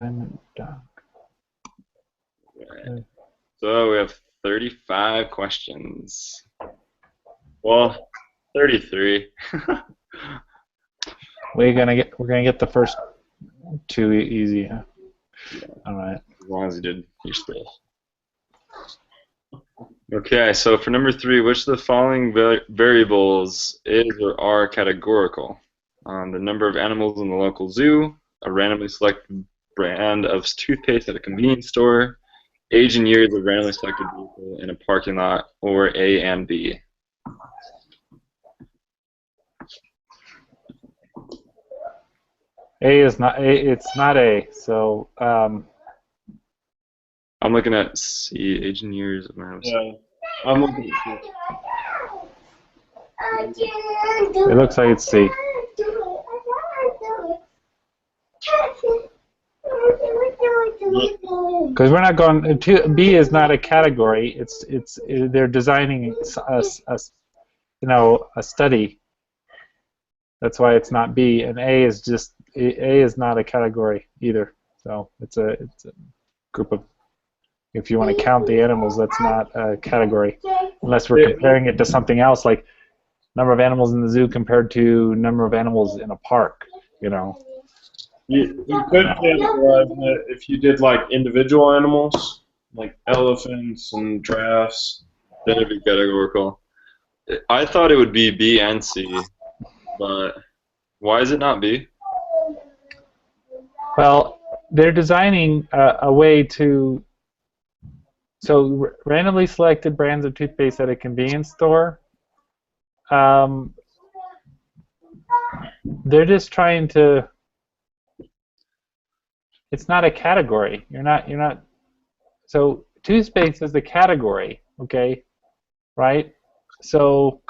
I'm done. Right. So we have 35 questions. Well, 33. We're gonna get the first two easy. Huh? All right. As long as you did your stuff. Okay, so for number 3, which of the following variables is or are categorical? The number of animals in the local zoo, a randomly selected brand of toothpaste at a convenience store, age and years of randomly selected vehicle in a parking lot, or A and B. A is not A. It's not A. So I'm looking at C, age and years of randomly selected. Yeah, I'm looking at it. it looks like it's C. Because we're not going. B is not a category. They're designing a study. That's why it's not B. And A is just A is not a category either. So it's a group of. If you want to count the animals, that's not a category, unless we're comparing it to something else, like number of animals in the zoo compared to number of animals in a park. You know. You could categorize it if you did like individual animals, like elephants and giraffes. Then it'd be categorical. I thought it would be B and C, but why is it not B? Well, they're designing a way to. So randomly selected brands of toothpaste at a convenience store. They're just trying to. It's not a category. You're not. So toothpaste is the category, okay, right? So.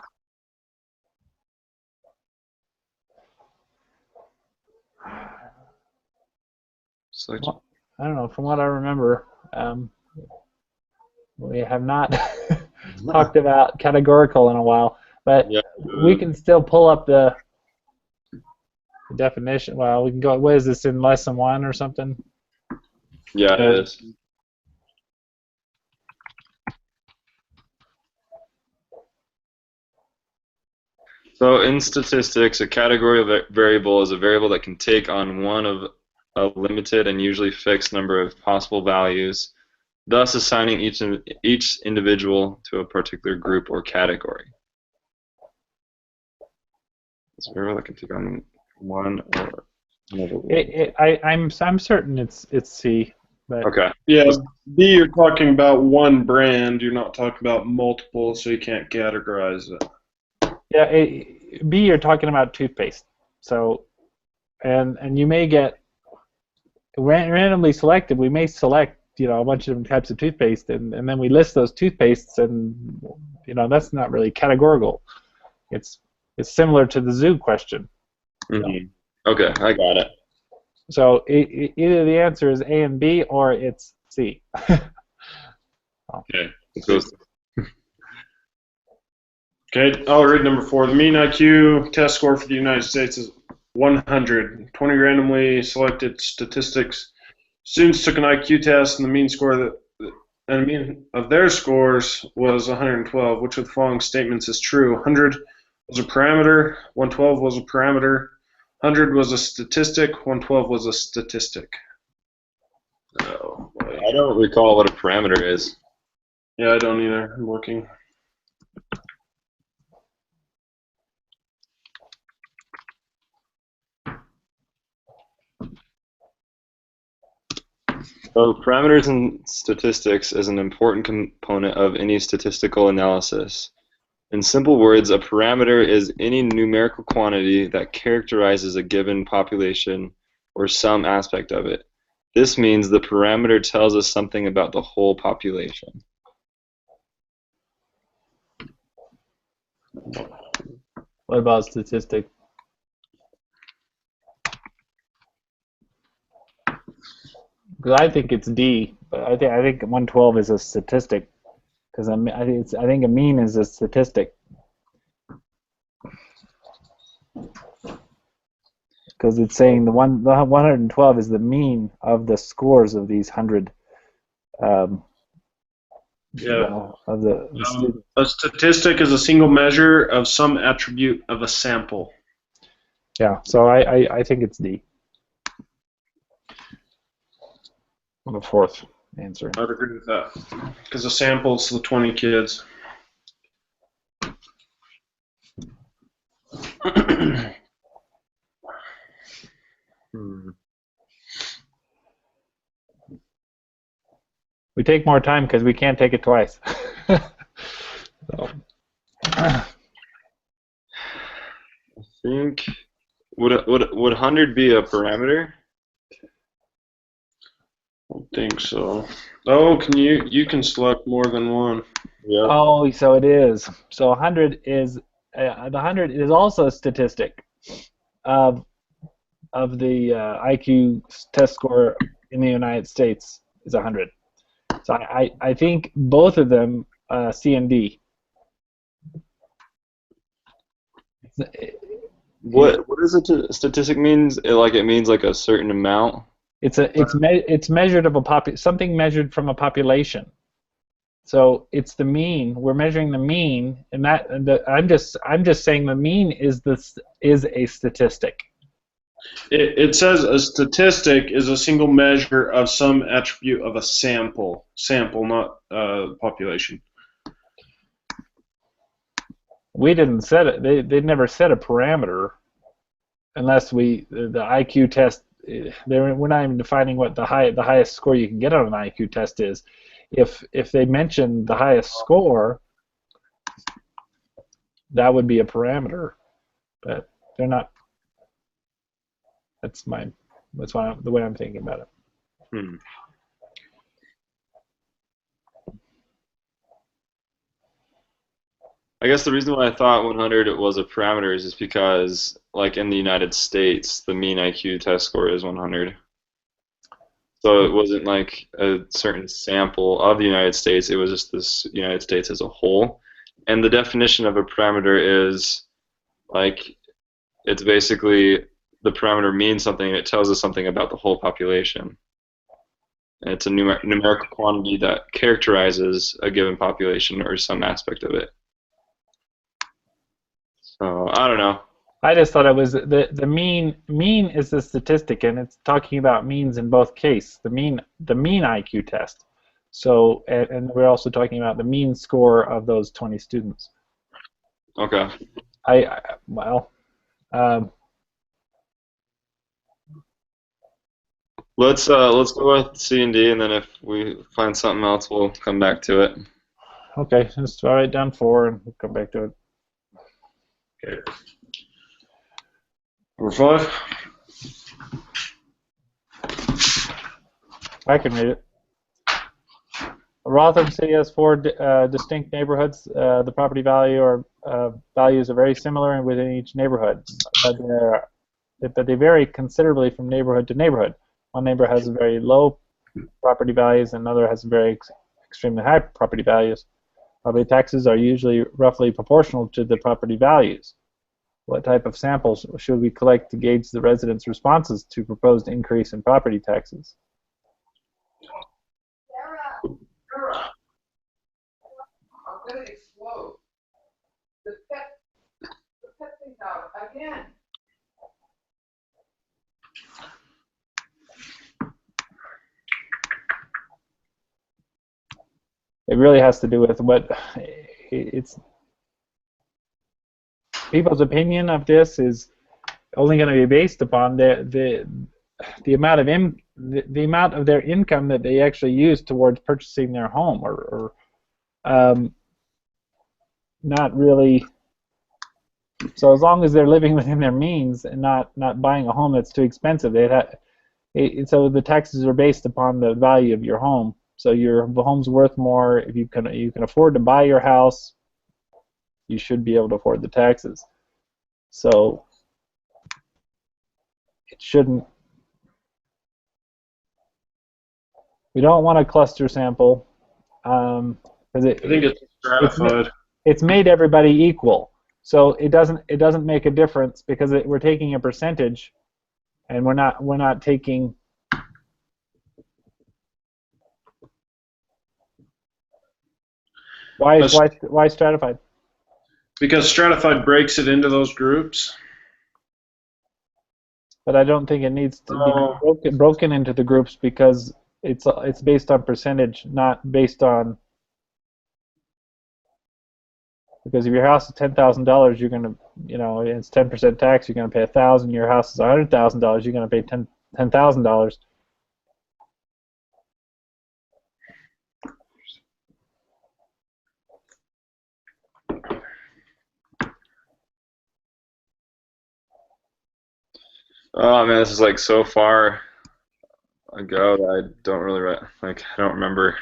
Well, I don't know. From what I remember, we have not talked about categorical in a while, but Yeah. we can still pull up the definition. Well, we can go. What is this in lesson 1 or something? Yeah, it is. So in statistics, a category variable is a variable that can take on one of a limited and usually fixed number of possible values, thus assigning each individual to a particular group or category. It's a variable that can take on one or another. I'm certain it's C. But Okay. Yeah, B, you're talking about one brand. You're not talking about multiple, so you can't categorize it. Yeah, B, you're talking about toothpaste. So, and you may get randomly selected. We may select a bunch of different types of toothpaste, and then we list those toothpastes, and that's not really categorical. It's similar to the zoo question. Mm-hmm. Okay, I got it. So either the answer is A and B, or it's C. Okay, it goes. Okay, I'll read number 4. The mean IQ test score for the United States is 100. 20 randomly selected statistics. Students took an IQ test, and the mean score of their scores was 112. Which of the following statements is true? 100 was a parameter. 112 was a parameter. 100 was a statistic. 112 was a statistic. Oh, boy. I don't recall what a parameter is. Yeah, I don't either. I'm looking. So parameters in statistics is an important component of any statistical analysis. In simple words, a parameter is any numerical quantity that characterizes a given population or some aspect of it. This means the parameter tells us something about the whole population. What about statistic? Because I think it's D, but I think 112 is a statistic. Because I think a mean is a statistic. because it's saying the 112 is the mean of the scores of these 100. Yeah. Of the students. A statistic is a single measure of some attribute of a sample. Yeah, so I think it's D. On the fourth answer. I'd agree with that. Because a sample is the 20 kids. We take more time because we can't take it twice. So. I think would 100 be a parameter? I don't think so. Oh, you can select more than one. Yeah. Oh, so it is. So 100 is the 100 is also a statistic of the IQ test score in the United States is 100. So I think both of them C and D. What does a statistic means? It means like a certain amount. It's measured of something measured from a population. So it's the mean. We're measuring the mean, and I'm just saying the mean is a statistic. It says a statistic is a single measure of some attribute of a sample. Sample, not population. We didn't set it. They never set a parameter, unless the IQ test. We're not even defining what the highest score you can get on an IQ test is. If they mention the highest score, that would be a parameter, but they're not. That's the way I'm thinking about it. I guess the reason why I thought 100 was a parameter is just because, like in the United States, the mean IQ test score is 100. So it wasn't like a certain sample of the United States, it was just this United States as a whole. And the definition of a parameter is, like, it's basically the parameter means something and it tells us something about the whole population. And it's a numerical quantity that characterizes a given population or some aspect of it. So I don't know. I just thought it was the mean. Mean is the statistic, and it's talking about means in both cases. The mean IQ test. So and we're also talking about the mean score of those 20 students. Okay. Let's go with C and D, and then if we find something else, we'll come back to it. Okay, let's write down 4, and we'll come back to it. Okay. Number 5. I can read it. Rotherham City has 4 distinct neighborhoods. The property value or values are very similar within each neighborhood, but they vary considerably from neighborhood to neighborhood. One neighborhood has very low property values, and another has very extremely high property values. Property taxes are usually roughly proportional to the property values. What type of samples should we collect to gauge the residents' responses to proposed increase in property taxes? Sarah, I'm going to explode. The pet thing's out again. It really has to do with what it's. People's opinion of this is only going to be based upon the amount of the amount of their income that they actually use towards purchasing their home, or not really. So as long as they're living within their means and not buying a home that's too expensive, so the taxes are based upon the value of your home. So your home's worth more if you can afford to buy your house. You should be able to afford the taxes. So it shouldn't. We don't want a cluster sample because I think it's stratified. It's made everybody equal. So it doesn't make a difference because we're taking a percentage and we're not taking. Why stratified? Because stratified breaks it into those groups. But I don't think it needs to be broken into the groups because it's based on percentage, not based on. Because if your house is $10,000, you're gonna, it's 10% tax. You're gonna pay $1,000. Your house is $100,000. You're gonna pay $10,000. Oh man, this is like so far ago that I don't really I don't remember.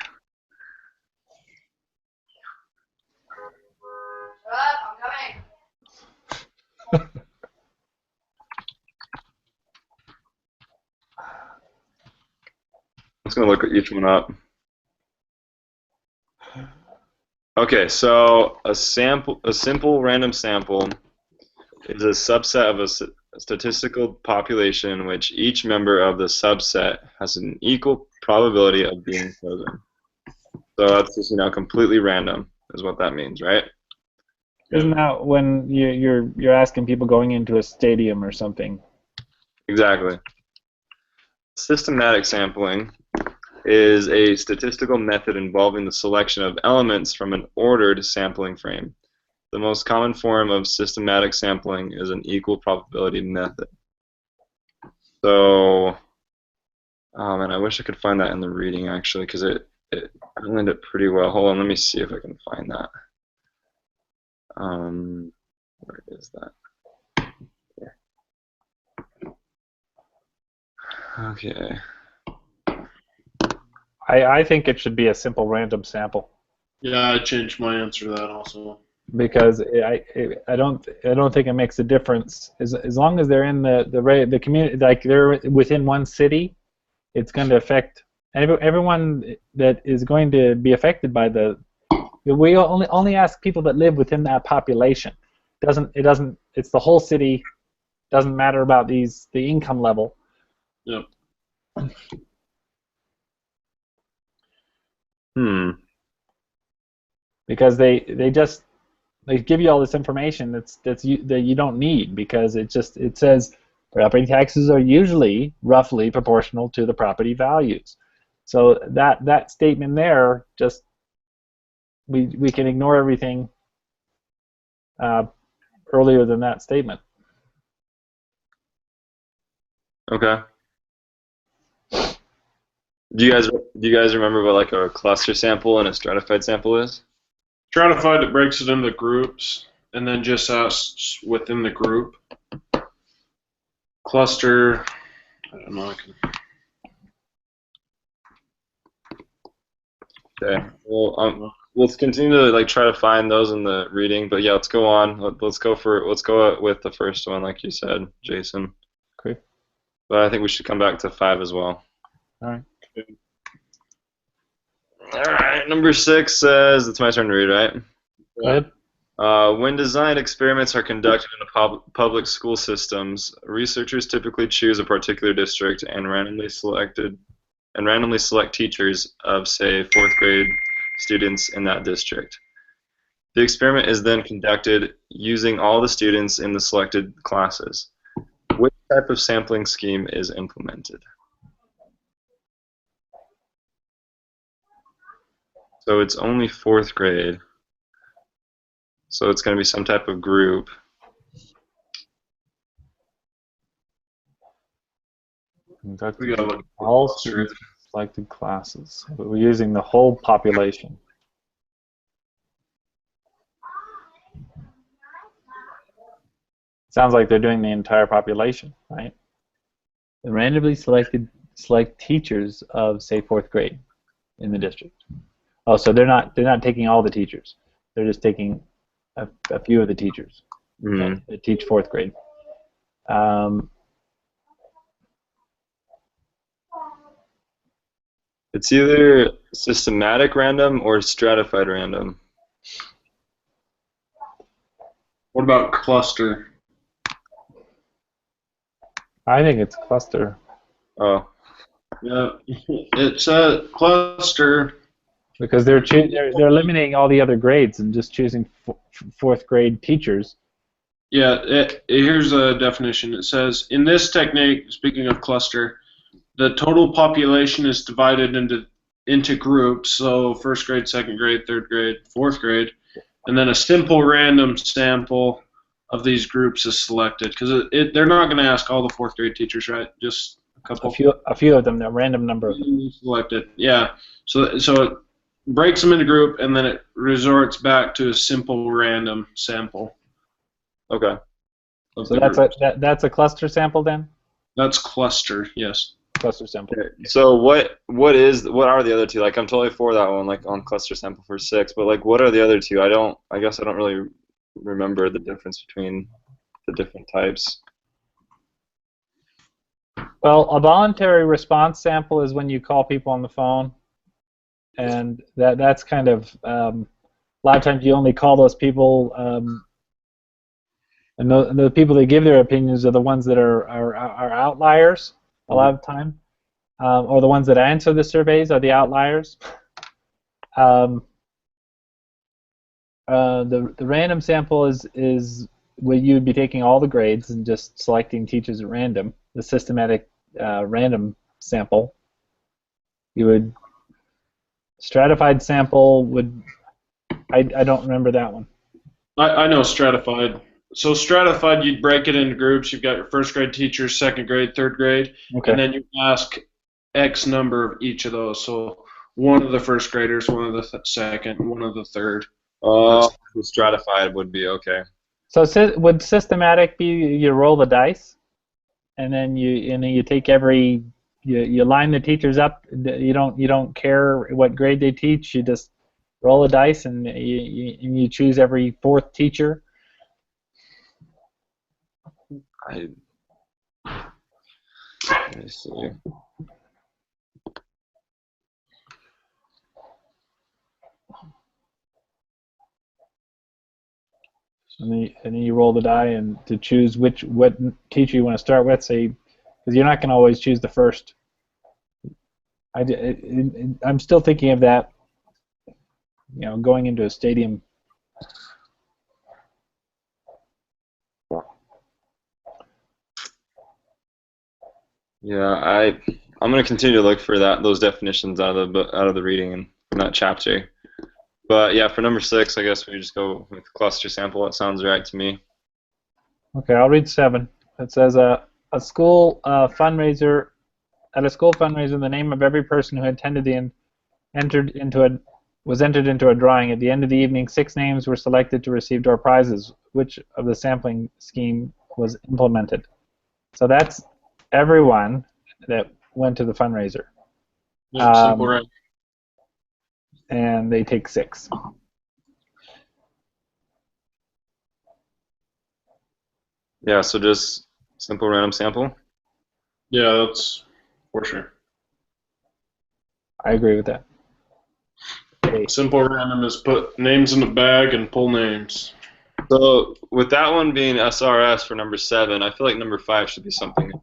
I'm coming. I'm just gonna look each one up. Okay, so a simple random sample is a subset of a statistical population in which each member of the subset has an equal probability of being chosen. So that's just completely random is what that means, right? Isn't that when you're asking people going into a stadium or something? Exactly. Systematic sampling is a statistical method involving the selection of elements from an ordered sampling frame. The most common form of systematic sampling is an equal probability method. So, oh man, I wish I could find that in the reading actually, because it explained it pretty well. Hold on, let me see if I can find that. Where is that? Okay. I think it should be a simple random sample. Yeah, I changed my answer to that also. Because I don't think it makes a difference as long as they're in the community, like they're within one city, it's going to affect everyone that is going to be affected by the. We only ask people that live within that population. It's the whole city. Doesn't matter about the income level. Yep. Because they give you all this information that you don't need, because it says property taxes are usually roughly proportional to the property values. So that statement there, just we can ignore everything earlier than that statement. Okay. Do you guys remember what like a cluster sample and a stratified sample is? Stratified, it breaks it into groups and then just asks within the group. Cluster, I don't know. Okay. Well, let's continue to try to find those in the reading, but yeah, let's go on. Let's go with the first one, like you said, Jason. Okay. But I think we should come back to 5 as well. All right. Okay. All right. Number 6 says it's my turn to read, right? Go ahead. When design experiments are conducted in the public school systems, researchers typically choose a particular district and randomly select teachers of, say, 4th grade students in that district. The experiment is then conducted using all the students in the selected classes. Which type of sampling scheme is implemented? So it's only 4th grade. So it's going to be some type of group. We gotta look for All cluster. students in selected classes. We're using the whole population. Sounds like they're doing the entire population, right? They randomly select teachers of, say, 4th grade in the district. Oh, so they're not taking all the teachers. They're just taking a few of the teachers that teach 4th grade. It's either systematic random or stratified random. What about cluster? I think it's cluster Oh, Yeah, it's a cluster. because they're eliminating all the other grades and just choosing fourth grade teachers. Yeah, here's a definition. It says, in this technique, speaking of cluster, the total population is divided into groups. So first grade, second grade, third grade, fourth grade, and then a simple random sample of these groups is selected because they're not going to ask all the fourth grade teachers, right? Just a couple. A few of them, a random number of them. Selected, yeah. So it breaks them into group, and then it resorts back to a simple random sample. okay. So that's a cluster sample then? That's cluster, yes. Cluster sample. Okay. So what are the other two? Like, I'm totally for that one, like on cluster sample for 6, but like what are the other two? I guess I don't really remember the difference between the different types. Well, a voluntary response sample is when you call people on the phone, and that's kind of a lot of times you only call those people, and the people that give their opinions are the ones that are outliers a lot of the time, or the ones that answer the surveys are the outliers. The random sample is where you'd be taking all the grades and just selecting teachers at random. The systematic random sample. You would stratified sample would. I don't remember that one. I know stratified. So stratified, you'd break it into groups. You've got your first grade teachers, second grade, third grade, Okay. and then you ask X number of each of those. So one of the first graders, one of the second, one of the third. Stratified would be okay. So would systematic be you roll the dice, and then you take you line the teachers up. You don't care what grade they teach. You just roll the dice and you choose every fourth teacher. Let me see. And then you roll the die and to choose what teacher you want to start with. Say, because you're not going to always choose the first. I'm still thinking of that. Going into a stadium. Yeah, I'm gonna continue to look for those definitions out of the reading and from that chapter. But yeah, for number 6, I guess we just go with cluster sample. That sounds right to me. Okay, I'll read 7. It says a school fundraiser. At a school fundraiser, the name of every person who attended was entered into a drawing. At the end of the evening, 6 names were selected to receive door prizes. Which of the sampling scheme was implemented? So that's everyone that went to the fundraiser. Simple random. And they take 6. Yeah, so just simple random sample. Yeah, that's for sure. I agree with that. Okay. Simple random is put names in a bag and pull names. So with that one being SRS for number 7, I feel like number 5 should be something.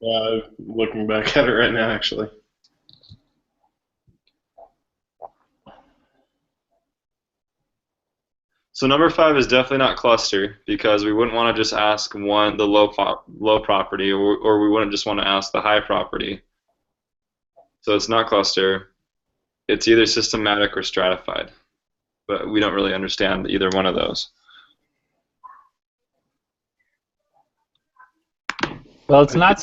Looking back at it right now, actually. So number 5 is definitely not cluster because we wouldn't want to just ask the low property, or we wouldn't just want to ask the high property. So it's not cluster. It's either systematic or stratified, but we don't really understand either one of those. Well, it's not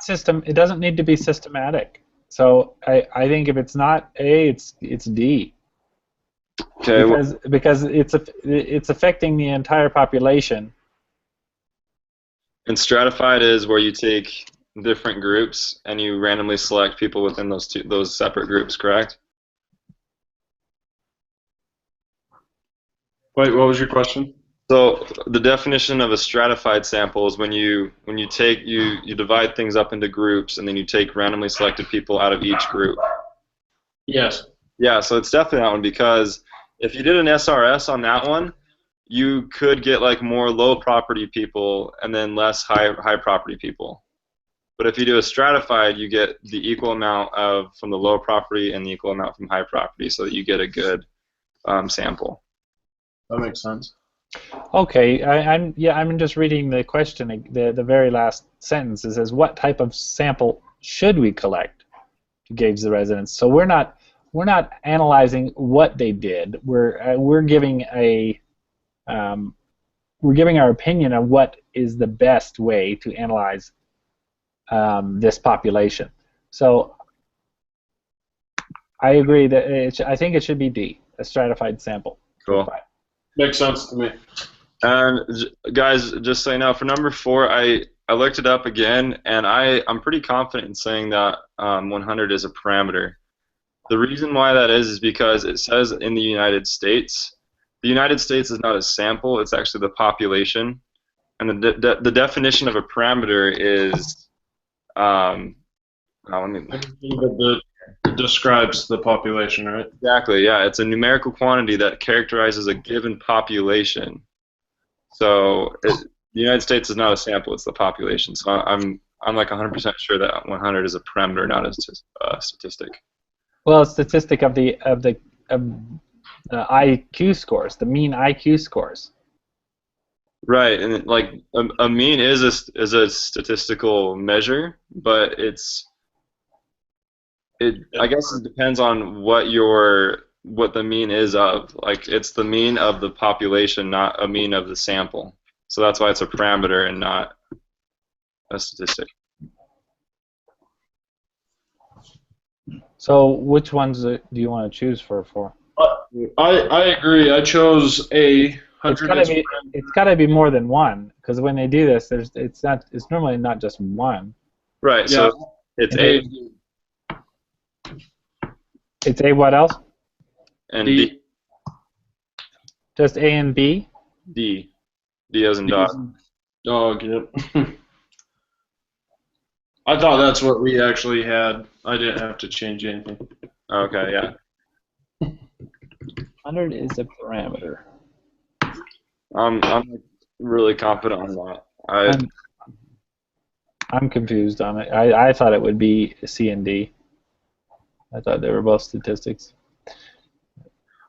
system. It doesn't need to be systematic. So I think if it's not A, it's D. Okay. Because it's affecting the entire population. And stratified is where you take different groups and you randomly select people within those separate groups, correct? Wait, what was your question? So the definition of a stratified sample is when you divide things up into groups and then you take randomly selected people out of each group. Yes. Yeah, so it's definitely that one because if you did an SRS on that one, you could get like more low property people and then less high property people. But if you do a stratified, you get the equal amount from the low property and the equal amount from high property, so that you get a good sample. That makes sense. Okay, I'm just reading the question. The very last sentence. It says, "What type of sample should we collect to gauge the resonance?" So we're not analyzing what they did. We're giving we're giving our opinion on what is the best way to analyze this population. So I agree that I think it should be D, a stratified sample. Cool. Makes sense to me. And guys, just so you know, for number 4, I looked it up again, and I'm pretty confident in saying that 100 is a parameter. The reason why that is because it says in the United States. The United States is not a sample; it's actually the population. And the definition of a parameter is It describes the population, right? Exactly, yeah. It's a numerical quantity that characterizes a given population. So the United States is not a sample; it's the population. So I'm like 100% sure that 100 is a parameter, not a statistic. Well, a statistic of the IQ scores, the mean IQ scores. Right, and like a mean is a statistical measure, but I guess it depends on what the mean is of. Like, it's the mean of the population, not a mean of the sample. So that's why it's a parameter and not a statistic. So which ones do you want to choose for? I agree. I chose A. It's gotta be more than one, because when they do this, it's normally not just one. Right. Yeah. So it's A It's A. What else? and D. D. Just A and B. D as in dog. Dog, yep. I thought that's what we actually had. I didn't have to change anything. Okay. Yeah. 100 is a parameter. I'm really confident on that. I'm confused on it. I thought it would be C and D. I thought they were both statistics.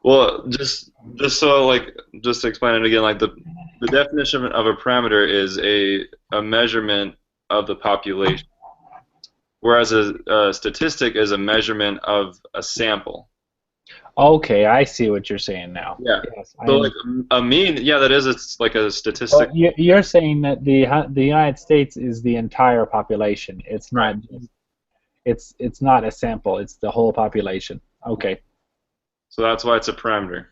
Well, just to explain it again, like the definition of a parameter is a measurement of the population, whereas a statistic is a measurement of a sample. Okay, I see what you're saying now. Yeah. Yes, So like a mean, yeah, that is like a statistic. well, you're saying that the United States is the entire population. It's not. It's not a sample. It's the whole population. Okay. So that's why it's a parameter.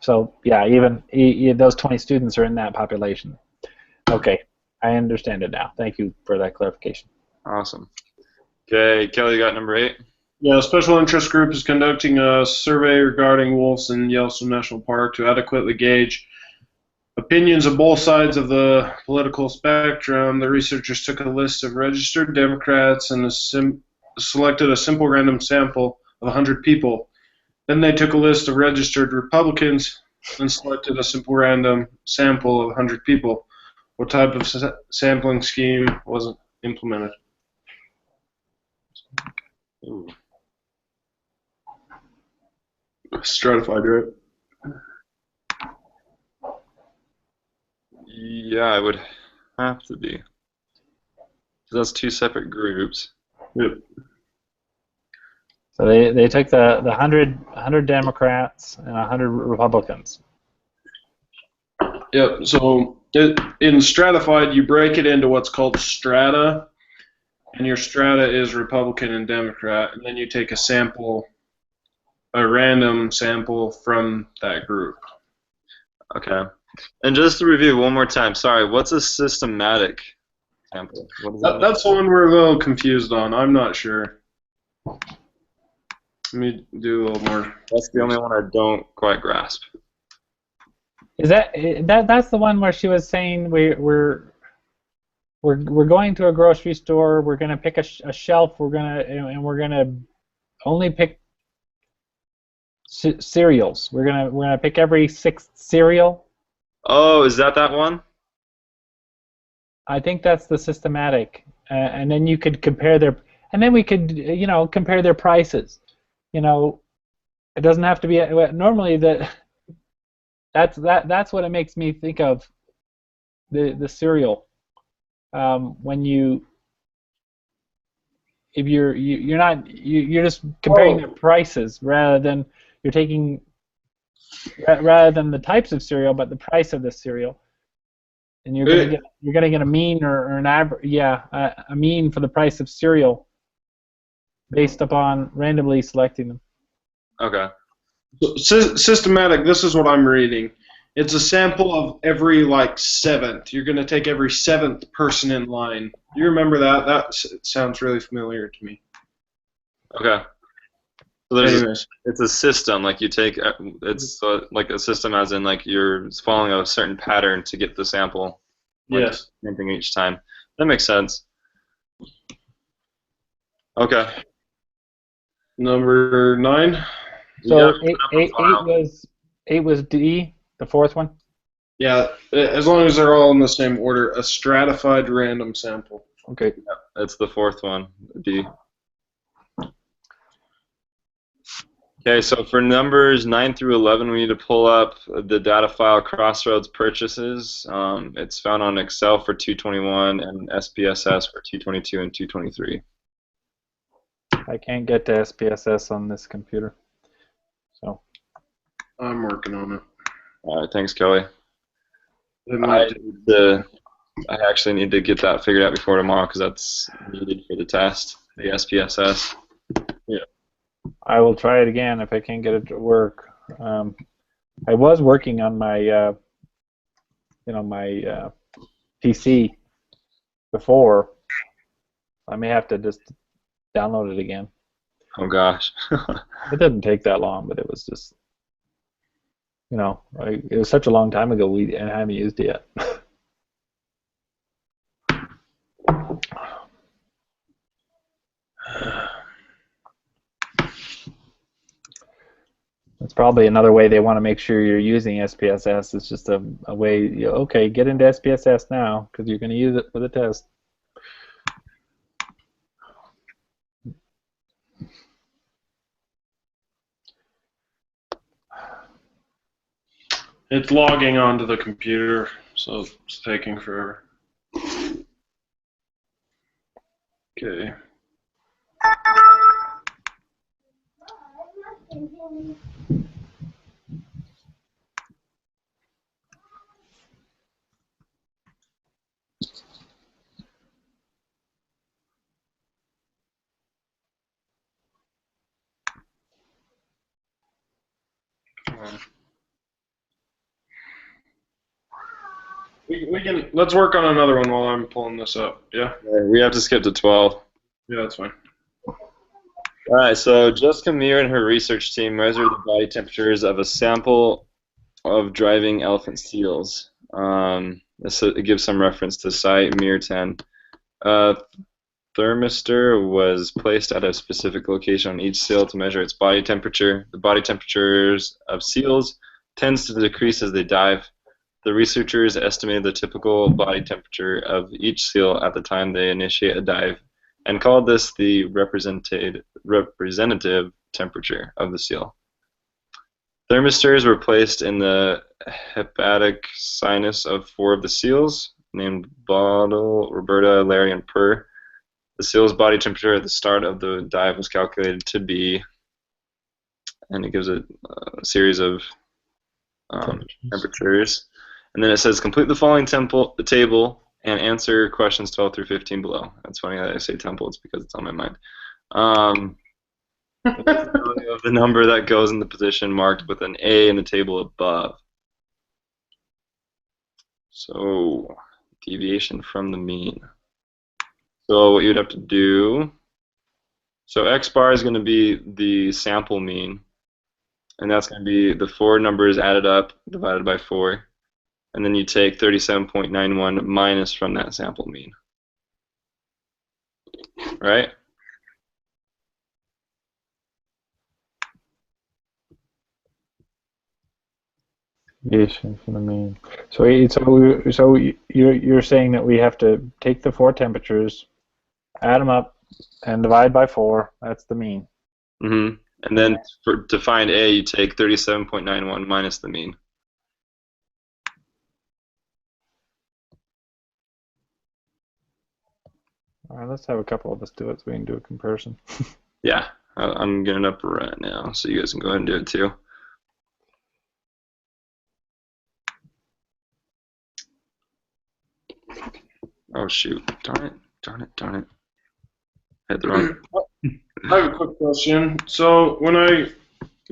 So yeah, even those 20 students are in that population. Okay, I understand it now. Thank you for that clarification. Awesome. Okay, Kelly, you got number 8? Yeah, a special interest group is conducting a survey regarding wolves in Yellowstone National Park to adequately gauge opinions of both sides of the political spectrum. The researchers took a list of registered Democrats and selected a simple random sample of 100 people. Then they took a list of registered Republicans and selected a simple random sample of 100 people. What type of sampling scheme was implemented? Ooh. Stratified, right? Yeah, it would have to be. So that's 2 separate groups. Yep. So they took the 100 Democrats and 100 Republicans. Yep. So in stratified, you break it into what's called strata, and your strata is Republican and Democrat, and then you take a random sample from that group. Okay. And just to review one more time, sorry, what's a systematic sample? What does that mean? That's the one we're a little confused on. I'm not sure. Let me do a little more. That's the only one I don't quite grasp. Is that's the one where she was saying we're going to a grocery store, we're gonna pick a shelf, we're gonna only pick cereals. We're gonna pick every 6th cereal, Oh, is that one? I think that's the systematic, and then you could compare their, and then we could, compare their prices. You know, it doesn't have to be normally that's what it makes me think of the cereal. When you if you're not you're just comparing Oh, their prices rather than you're taking rather than the types of cereal, but the price of the cereal, and you're gonna get a mean or an average, yeah, a mean for the price of cereal based upon randomly selecting them. Okay. systematic. This is what I'm reading. It's a sample of every like seventh. You're going to take every seventh person in line. Do you remember that? Sounds really familiar to me. Okay. So Anyways, it's a system. Like you take, it's like a system as in like you're following a certain pattern to get the sample. Like yes. same thing each time. That makes sense. Okay. Number 9. You got So to put up a file. eight was D, the fourth one. Yeah, as long as they're all in the same order, a stratified random sample. Okay. That's the fourth one. D. Okay, so for numbers 9 through 11, we need to pull up the data file Crossroads Purchases. It's found on Excel for 221 and SPSS for 222 and 223. I can't get to SPSS on this computer, so I'm working on it. All right, thanks, Kelly. It might I actually need to get that figured out before tomorrow because that's needed for the test, the SPSS. Yeah. I will try it again if I can't get it to work. I was working on my my PC before. I may have to just download it again. Oh gosh. It didn't take that long, but it was just, it was such a long time ago I haven't used it yet. That's probably another way they want to make sure you're using SPSS. It's just a way, okay, get into SPSS now because you're going to use it for the test. It's logging onto the computer, so it's taking forever. Okay. We can let's work on another one while I'm pulling this up. Yeah. We have to skip to 12. Yeah, that's fine. All right, so Jessica Meir and her research team measured the body temperatures of a sample of driving elephant seals. It gives some reference to site Meir 10. Thermistor was placed at a specific location on each seal to measure its body temperature. The body temperatures of seals tends to decrease as they dive. The researchers estimated the typical body temperature of each seal at the time they initiate a dive and called this the representative temperature of the seal. Thermistors were placed in the hepatic sinus of 4 of the seals, named Bottle, Roberta, Larry, and Purr. The seal's body temperature at the start of the dive was calculated to be, and it gives a series of temperatures. And then it says, complete the following table and answer questions 12 through 15 below. That's funny that I say temple. It's because it's on my mind. The number that goes in the position marked with an A in the table above. So, deviation from the mean. So what you'd have to do, so X bar is going to be the sample mean, and that's going to be the 4 numbers added up divided by 4. And then you take 37.91 minus from that sample mean. Right? Deviation from the mean. So you're saying that we have to take the 4 temperatures, add them up, and divide by 4. That's the mean. Mm-hmm. And then to find A, you take 37.91 minus the mean. All right, let's have a couple of us do it so we can do a comparison. Yeah, I'm getting up right now, so you guys can go ahead and do it too. Oh shoot! Darn it! Darn it! Darn it! I hit the wrong. I have a quick question. So when I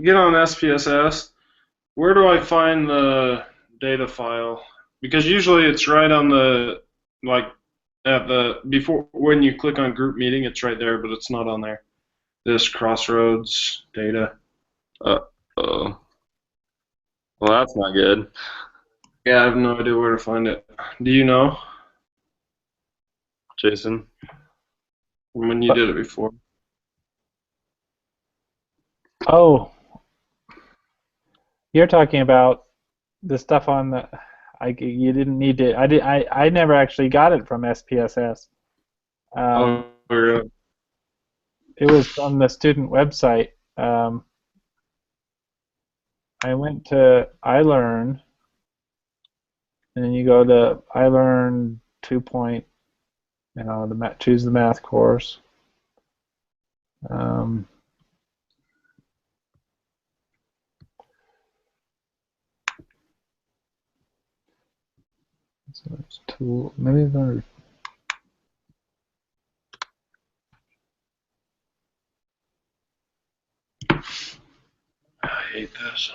get on SPSS, where do I find the data file? Because usually it's right on the, like, at the, before, when you click on group meeting, it's right there, but it's not on there. This Crossroads data. Oh. Well, that's not good. Yeah, I have no idea where to find it. Do you know Jason? when you did it before? Oh, you're talking about the stuff on the. You didn't need to. I never actually got it from SPSS. Oh, really? It was from the student website. I went to iLearn, and then you go to iLearn 2 point, choose the math course. So it's tool, maybe the. I hate this.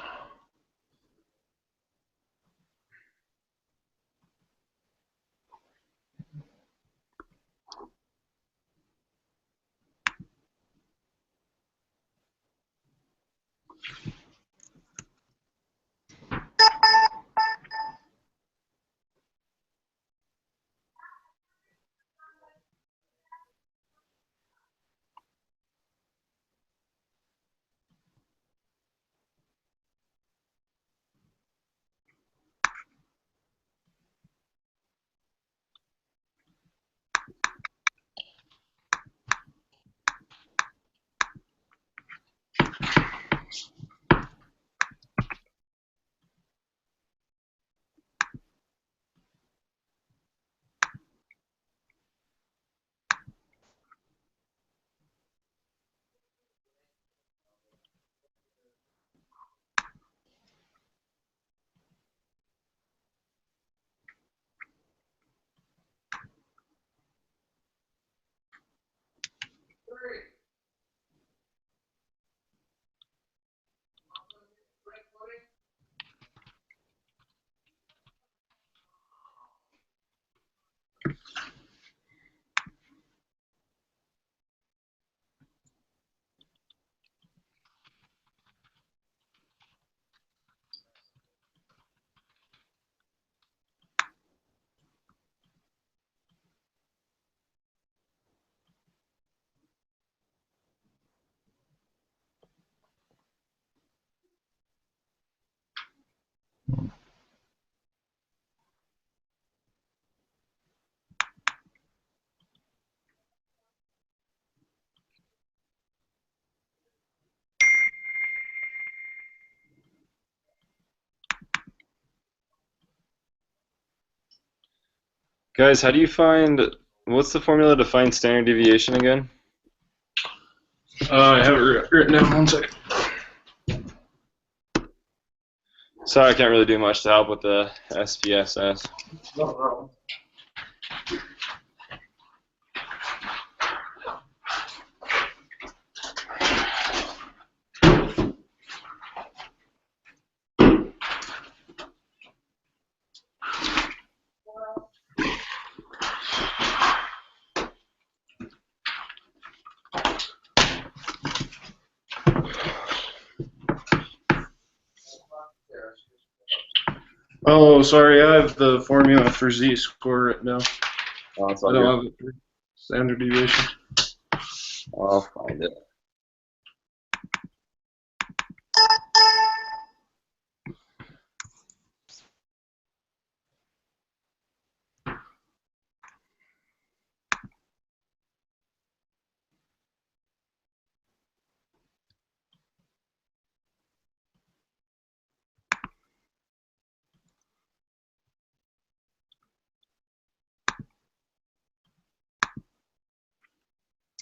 Guys, how do you find, what's the formula to find standard deviation again? I have it written down. 1 second. Sorry, I can't really do much to help with the SPSS. No problem. Oh, sorry, I have the formula for z-score written down. Oh, it's I all don't good. have it for standard deviation. I'll find it.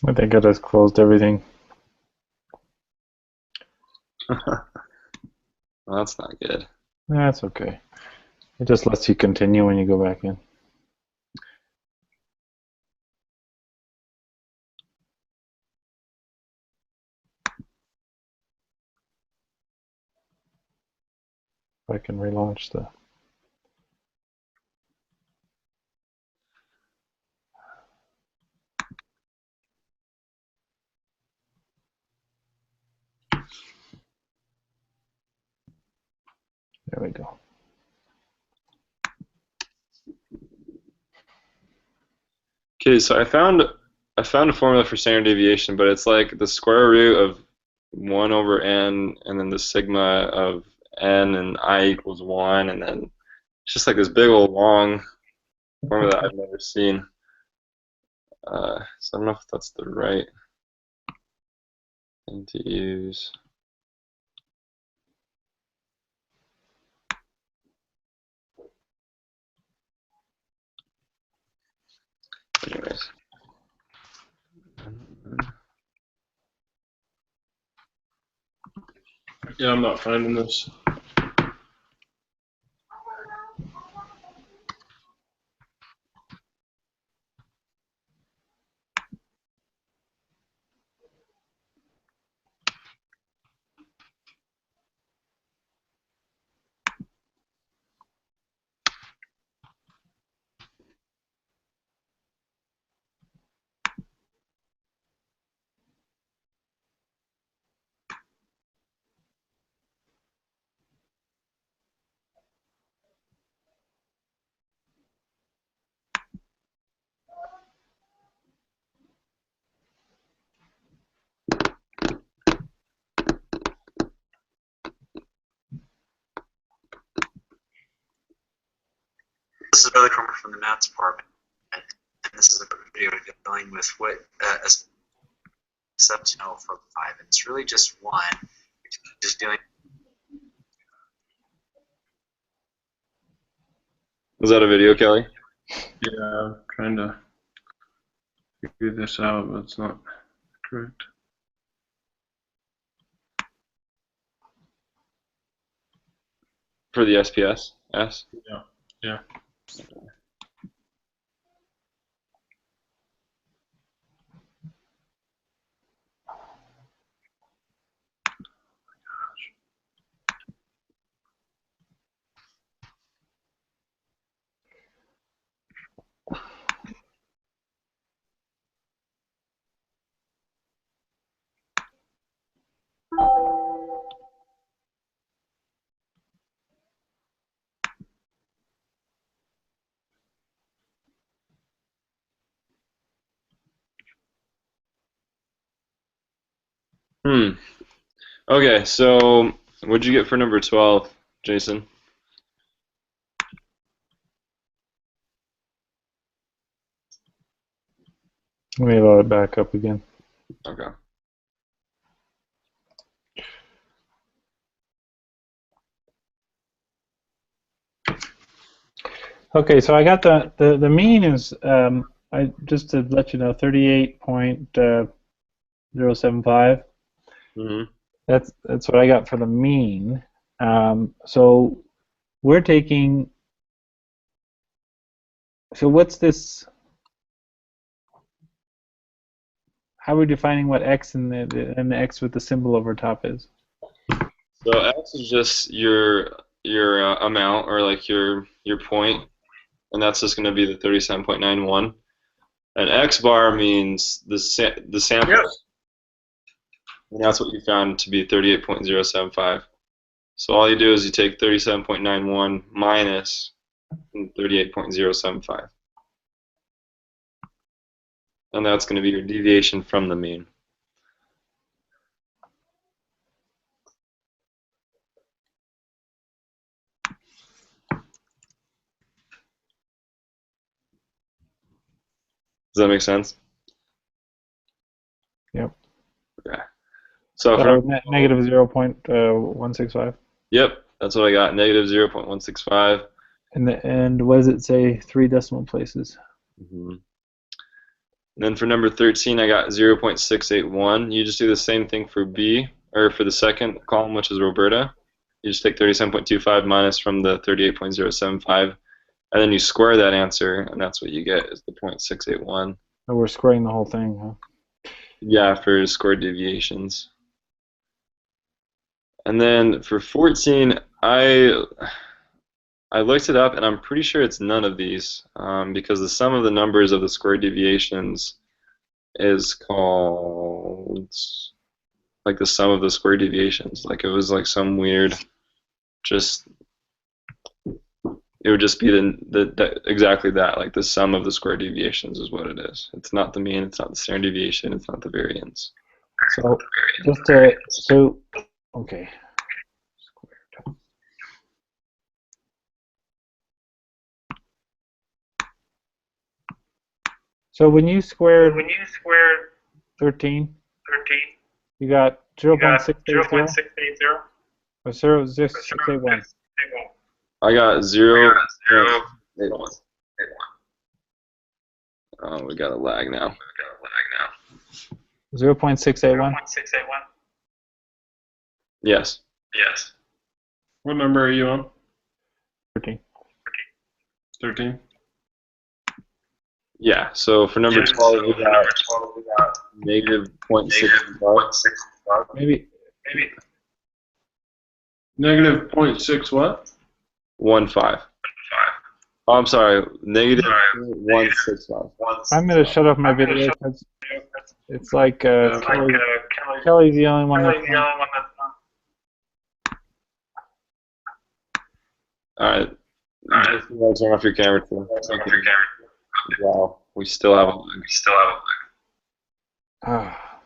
I think I just closed everything. Well, that's not good. That's okay. It just lets you continue when you go back in. If I can relaunch the... There we go. Okay, so I found a formula for standard deviation, but it's like the square root of 1 over n, and then the sigma of n, and I equals 1, and then it's just like this big old long formula that I've never seen. So I don't know if that's the right thing to use. Anyways. Yeah, I'm not finding this. This is Billy Cromer from the Maths department, and this is a video dealing with what steps to know for 5, and it's really just one, just dealing. Was that a video, Kelly? Yeah, I'm trying to figure this out, but it's not correct. For the SPS? S? Yeah. Yeah. Okay, so what'd you get for number 12, Jason? Let me load it back up again. Okay. Okay, so I got the mean is I just to let you know 38.075. Mm-hmm. That's what I got for the mean. So we're taking. So what's this? How are we defining what x and the x with the symbol over top is? So X is just your amount, or like your point, and that's just going to be the 37.91. And X bar means the sample, Yes. and that's what you found to be 38.075. So all you do is you take 37.91 minus 38.075. And that's going to be your deviation from the mean. Does that make sense? Yep. Okay. So So negative 0.165. Yep, that's what I got. Negative 0.165. And what does it say? 3 decimal places. Mm-hmm. And then for number 13, I got 0.681. You just do the same thing for B, or for the second column, which is Roberta. You just take 37.25 minus from the 38.075, and then you square that answer, and that's what you get is the 0.681. Oh, we're squaring the whole thing, huh? Yeah, for squared deviations. And then for 14, I looked it up, and I'm pretty sure it's none of these, because the sum of the numbers of the squared deviations is called like the sum of the squared deviations. Like it was like some weird, just it would just be exactly that. Like the sum of the squared deviations is what it is. It's not the mean. It's not the standard deviation. It's not the variance. So okay. Squared. So when you squared 13, you got 0.680 or 0.681. I got 0.81. Oh, we got a lag now. 0.681. Yes. What number are you on? 13. 13. Yeah. So for number 12, we got negative 0.65. Maybe. Negative 0.6 what? 15. Oh, I'm sorry. Negative 165. I'm gonna shut off my video because it's like Kelly's the only one that's on. All right. Just turn off your camera too. Wow. We still have a lag. Ah.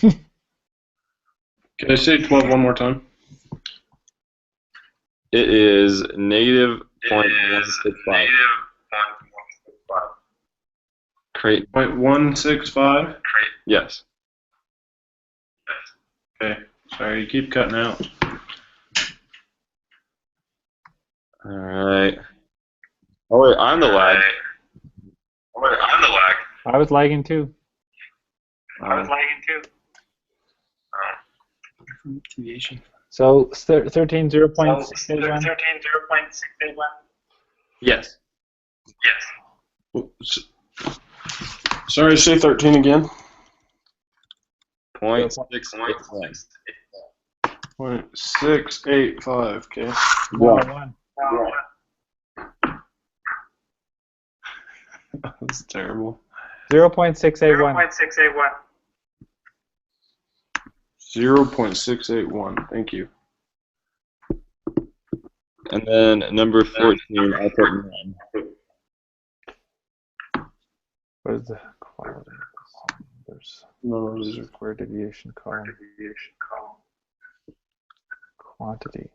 Can I say 12 one more time? It is negative 0.165. Great. 0.165? Yes. Okay. Sorry, you keep cutting out. All right. Oh wait, I'm the lag. I was lagging too. Deviation. So 13 0.681. Yes. Sorry, say 13 again. 0.681. 0.685. Okay. One. That's terrible. 0.681. 0.681. Thank you. And then number 14, I put 9. What is the quality? There's No, these are square deviation column. Quantity.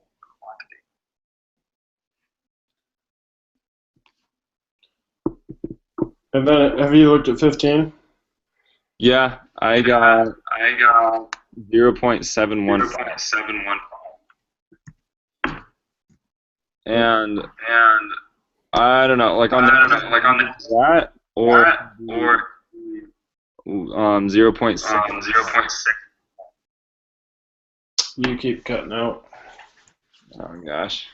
And then, have you looked at 15? Yeah, I got 0.715. And I don't know, like on that or 0.6. You keep cutting out. Oh gosh.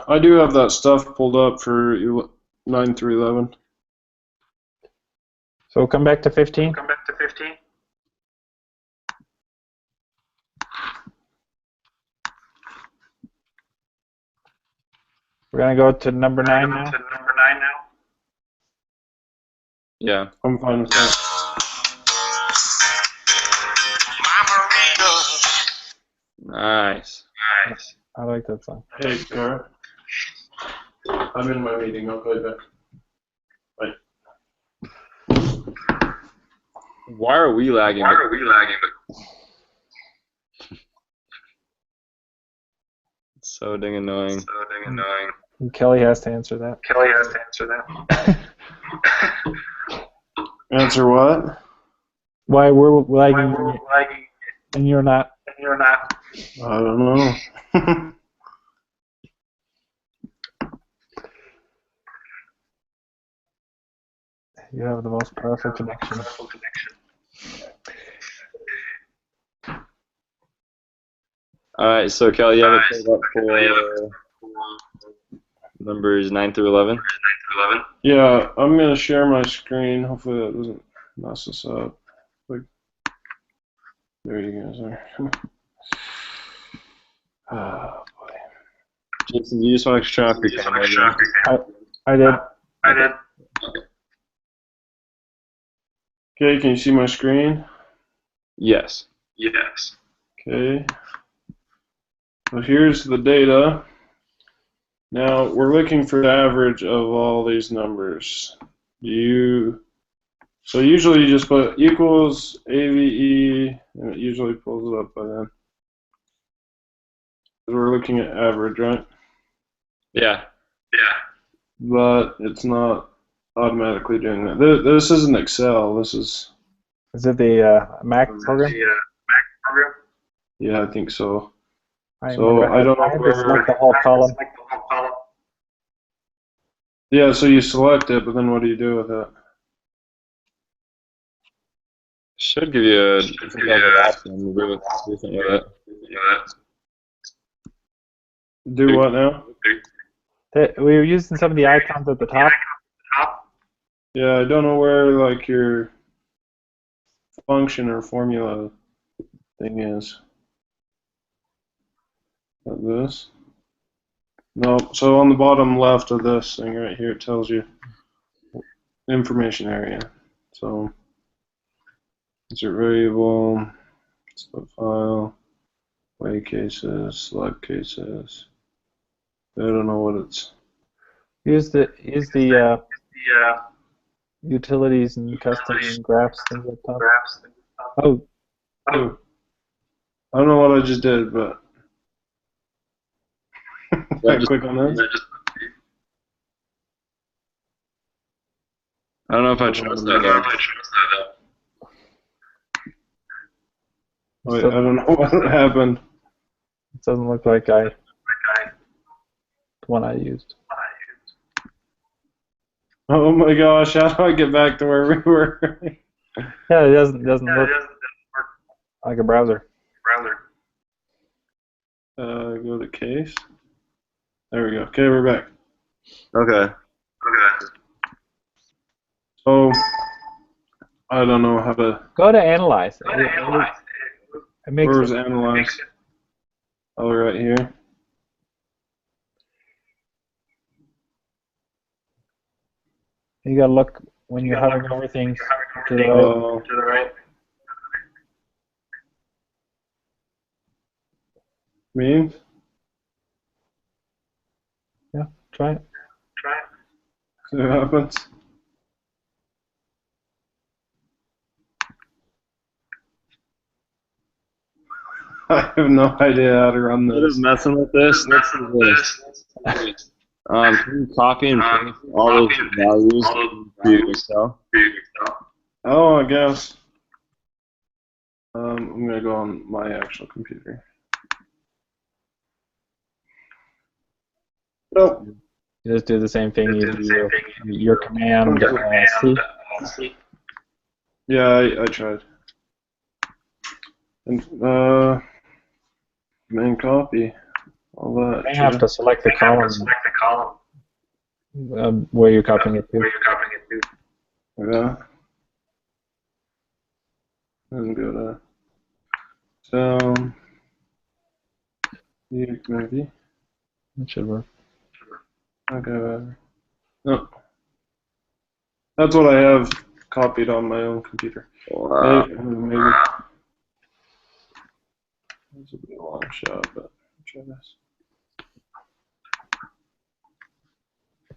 I do have that stuff pulled up for 9 through 11. So come back to 15. We're gonna go to number 9 now. Yeah. I'm fine with that. Nice. I like that song. Hey, Kara. I'm in my meeting. I'll call you back. Bye. Why are we lagging? It's so dang annoying. And Kelly has to answer that. Answer what? Why we're lagging and you're not. I don't know. You have the most powerful connection. All right, so Kelly, you have it pulled up for numbers 9 through 11. Yeah, I'm gonna share my screen. Hopefully that doesn't mess us up. Like, there you guys are. Oh boy. Jason, you just want to turn off your camera again? I did. Okay, can you see my screen? Yes. Okay. So here's the data. Now we're looking for the average of all these numbers. So usually you just put equals AVE, and it usually pulls it up by then. We're looking at average, right? Yeah. But it's not automatically doing that. This isn't Excel. This is. Is it the Mac program? Yeah, I think so. I So remember I don't know I had to select the whole column. Yeah, so you select it, but then what do you do with it? Should give you a option to do something with it. Do what now? We were using some of the icons at the top. Yeah, I don't know where like your function or formula thing is. Like this? No, so on the bottom left of this thing right here, it tells you information area. So insert variable, split file, weigh cases, select cases. I don't know what it's. Use the utilities and custom graphs things at the top. Oh, I don't know what I just did, but I click on this. I don't know if I trust that. Wait, I don't know what happened. it doesn't look like the one I used. Oh my gosh, how do I get back to where we were? Yeah, it doesn't look like a browser. Go to case. There we go. Okay, we're back. Okay. So I don't know how to. Go to analyze. It makes Where's analyze? Oh, right here. you gotta look when you're hovering over things to the right. Oh, means? Yeah, try it. See what happens? I have no idea how to run Instead of this. messing with this, let's do this. Can you copy and paste all those values to Excel? Oh, I guess. I'm gonna go on my actual computer. Nope. You just do the same thing. You do your command C. Yeah, I tried. And main copy. All that. You have to select the column where you're copying it to. Yeah. And go to sound. Music maybe. It should work. Okay, whatever. No. That's what I have copied on my own computer. Wow. Maybe. That's a bit of a long shot, but I'll try this.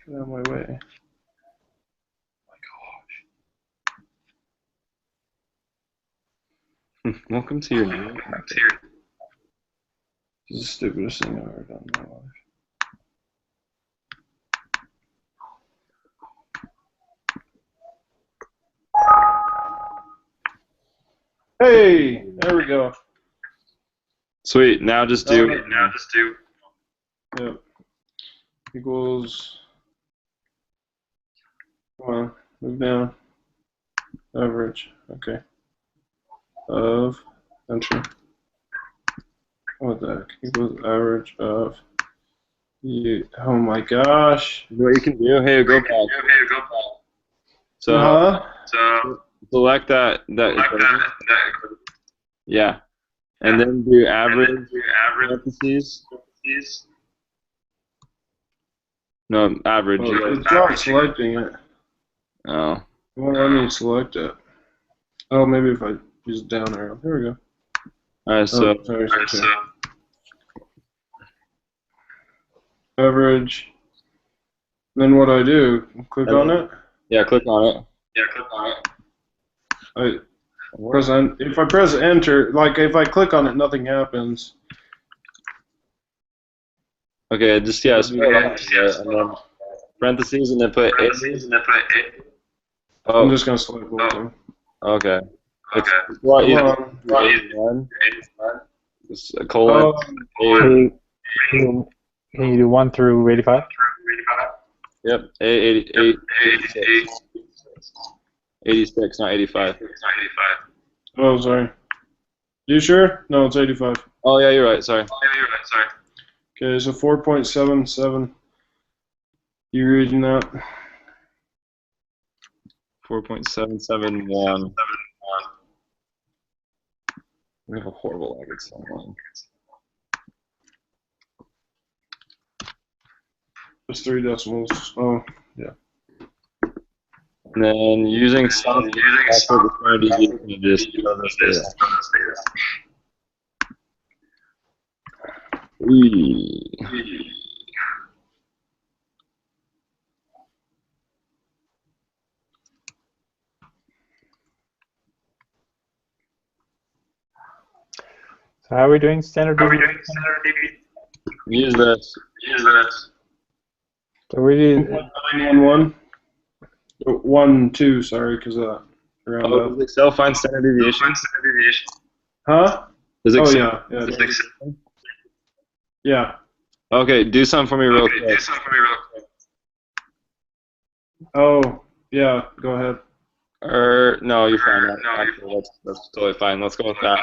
Get out of my way. My gosh. Welcome to your new. This is the stupidest thing I've ever done in my life. Hey, there we go. Sweet. Now just do. Yep. Equals. Come on, move down. Average. Okay. Of enter. What the heck? Equals average of you. Oh my gosh. What you can do? Hey, go back. So select that equation. Yeah, and then do average parentheses. No, average. Oh, it's not selecting it. Oh. Well, let me select it. Oh, maybe if I use down arrow. There we go. All right. So. Sorry. Average. Then what do? Click on it. Yeah, click on it. If I press enter, like if I click on it, nothing happens. Okay, just spell it out, and then parentheses, and then put A. I'm just gonna select both of them. Okay. It's Come on. 81. Just a colon. Can you do 1 through 85? Yep. A 86, not 85. Oh, sorry. You sure? No, it's 85. Oh yeah, you're right. Sorry. Okay, so 4.77. You reading that? 4.771. We have a horrible lag. It's so long. It's 3 decimals. Oh, yeah. And then using some that's what the standard deviation of this data. So how are we doing standard deviation? Use this. So we did 911. 1, 2, sorry, because round Oh, up. does Excel find standard deviation? Huh? Does Oh, Excel yeah. Yeah. Okay, do something for me real quick. Oh, yeah, go ahead. No, you're fine. Actually, that's totally fine. Let's go with that.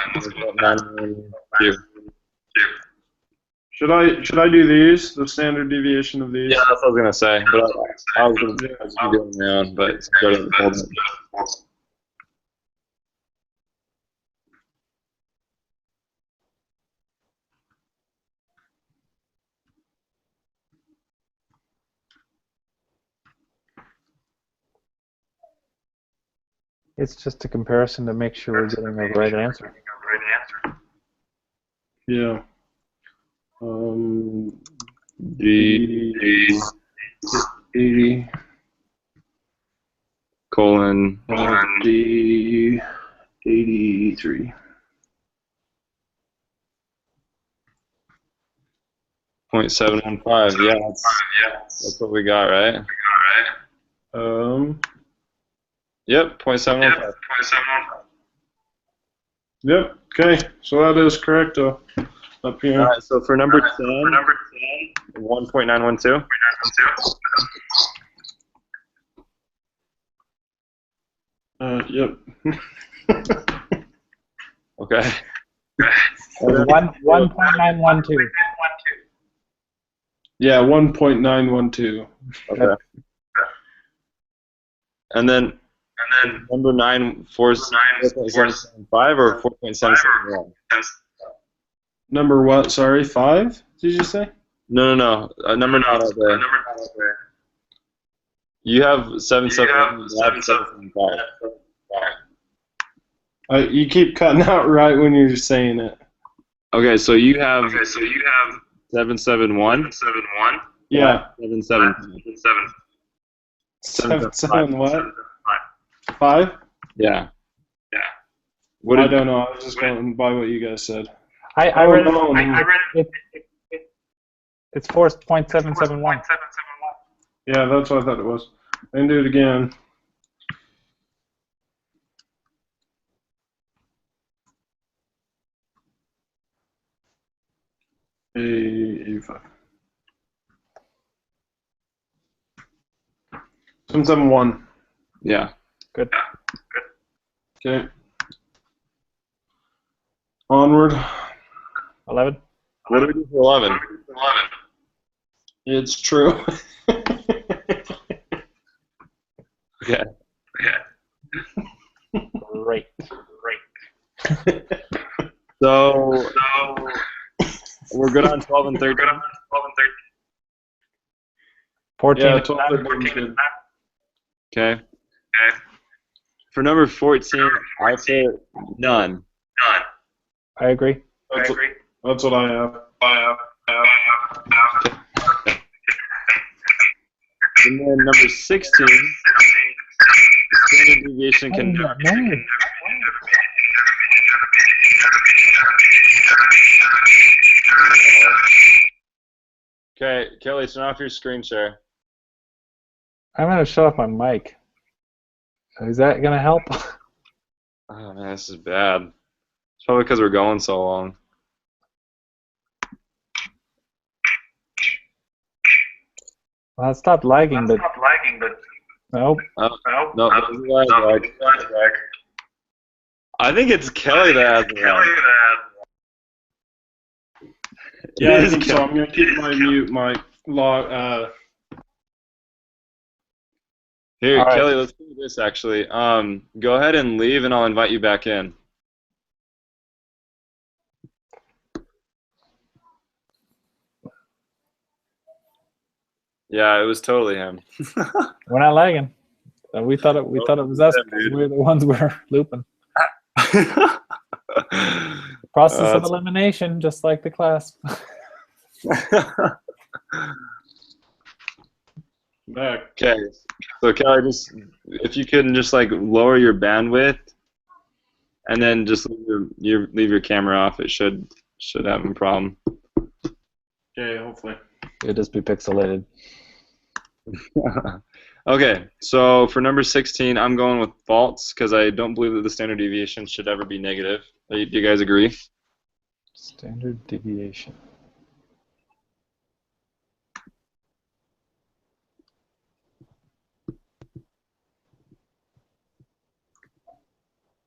Should I do these? The standard deviation of these? Yeah, that's what I was gonna say, but I was gonna be doing my own, but it's better than holding it. it's just a comparison to make sure we're getting the right answer. Yeah. D 80. colon D 83. 0.715. Yeah, that's what we got, right? Yep, 0.715. Yep. Okay. So that is correct. Up here. All right, so for number 10, 1.912. Yep. Okay. So 1.912. Yeah, 1.912. Okay. And then number 9, 4.775 or 4.771? Number what? Sorry, 5? Did you say? No. Number 9 out there. You have 771. I have 775. You keep cutting out right when you're saying it. Okay, so you have 771. Yeah. 775. 7 what? 5? Yeah. I don't know. I was just going by what you guys said. I read it. It's 4.771. Yeah, that's what I thought it was. I can do it again. A85. 771. Yeah. Good. Okay. Onward. 11. What do we do for 11? It's true. Okay. Great. So we're good on 12 and 13. 14. Yeah, 12 and 13 is good. Okay. For number 14, I say none. I agree. That's what I have. And then number 16, the standard deviation can never be negative. Okay, Kelly, turn off your screen share. I'm going to shut off my mic. Is that going to help? Oh man, this is bad. It's probably because we're going so long. Well, it stopped lagging, but nope. No, lag. I think it's Kelly that has the lag. Yeah, It I is think so. Kelly. I'm going to keep my log. Here, All right. Kelly, let's do this actually. Go ahead and leave, and I'll invite you back in. Yeah, it was totally him. We're not lagging. We thought it was us. Dude. We're the ones we're looping. Process of elimination, just like the class. Back. Okay, so Kelly, just if you could just like lower your bandwidth, and then just leave your camera off. It should have a problem. Okay, hopefully. It'd just be pixelated. Okay, so for number 16, I'm going with false because I don't believe that the standard deviation should ever be negative. Do you guys agree? Standard deviation.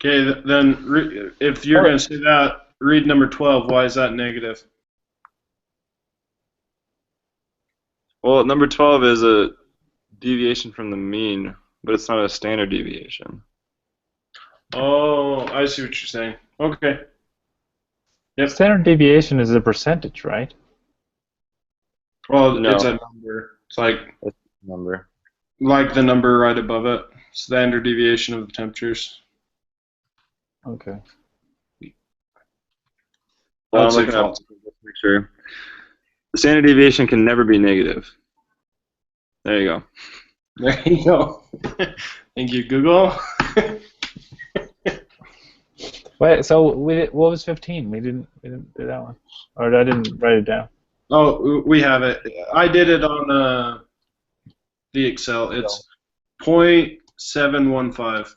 Okay, then if you're going to say that, read number 12. Why is that negative? Well, number 12 is a deviation from the mean, but it's not a standard deviation. Oh, I see what you're saying. Okay. Yep. Standard deviation is a percentage, right? Well, No. it's a number. It's like Number. the number right above it. Standard deviation of the temperatures. Okay. Well, I'd I'm say looking up false. just to make sure. The standard deviation can never be negative. There you go. There you go. Thank you, Google. Wait, so what was 15? We didn't do that one, or I didn't write it down. Oh, we have it. I did it on the Excel. It's 0.715.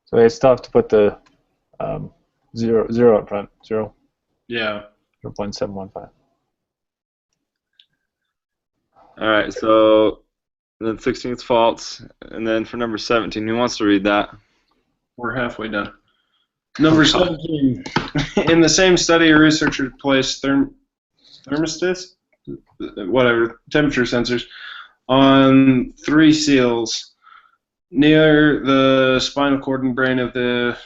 So I still have to put the zero up front. 0.715. Yeah. All right, so then 16 is false, and then for number 17, who wants to read that? We're halfway done. Number 17. In the same study, a researcher placed thermostats, whatever, temperature sensors, on 3 seals near the spinal cord and brain of the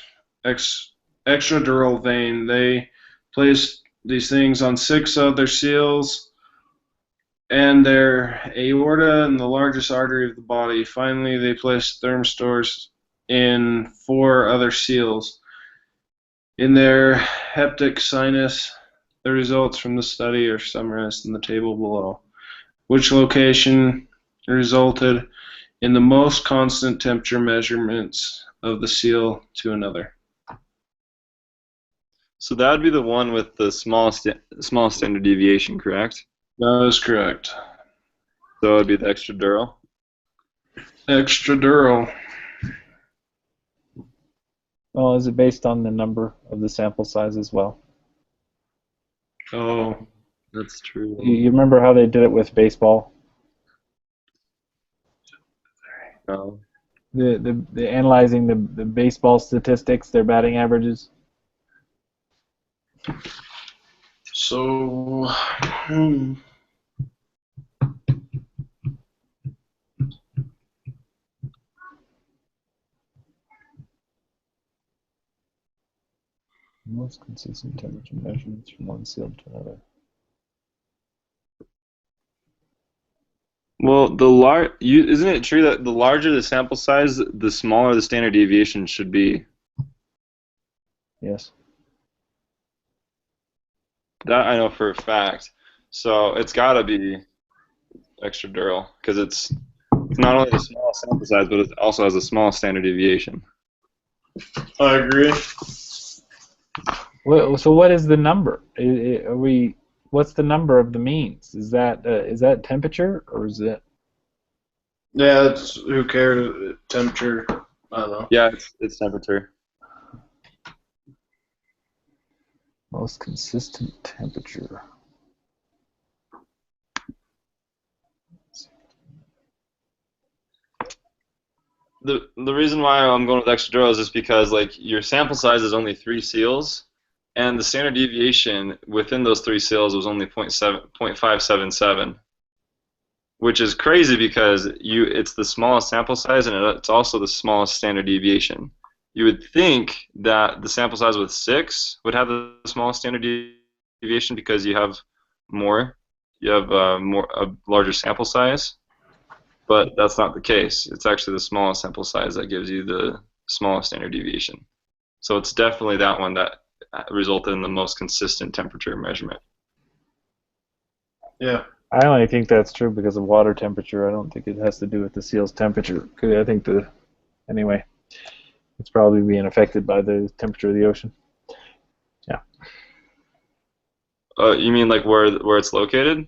extradural vein. They placed these things on 6 other seals and their aorta and the largest artery of the body. Finally, they placed thermistors in 4 other seals. In their hepatic sinus, the results from the study are summarized in the table below. Which location resulted in the most constant temperature measurements of the seal to another? So that would be the one with the small standard deviation, correct? That is correct. So it would be the extradural. Extradural. Well, is it based on the number of the sample size as well? Oh, That's true. You remember how they did it with baseball? No. the analyzing the baseball statistics, their batting averages? So, Most consistent temperature measurements from one seal to another. Well, isn't it true that the larger the sample size, the smaller the standard deviation should be? Yes. That I know for a fact. So it's got to be extradural because it's not only the smallest sample size, but it also has the smallest standard deviation. I agree. Well, so what is the number? Are we? What's the number of the means? Is that temperature or is it? Yeah, it's who cares? Temperature. I don't know. Yeah, it's temperature. Most consistent temperature. The reason why I'm going with extradural is just because like your sample size is only 3 seals, and the standard deviation within those 3 seals was only 0.577, which is crazy because it's the smallest sample size and it's also the smallest standard deviation. You would think that the sample size with 6 would have the smallest standard deviation because you have a larger sample size. But that's not the case. It's actually the smallest sample size that gives you the smallest standard deviation. So it's definitely that one that resulted in the most consistent temperature measurement. Yeah. I only think that's true because of water temperature. I don't think it has to do with the seal's temperature. 'Cause I think anyway, it's probably being affected by the temperature of the ocean. Yeah. You mean like where it's located?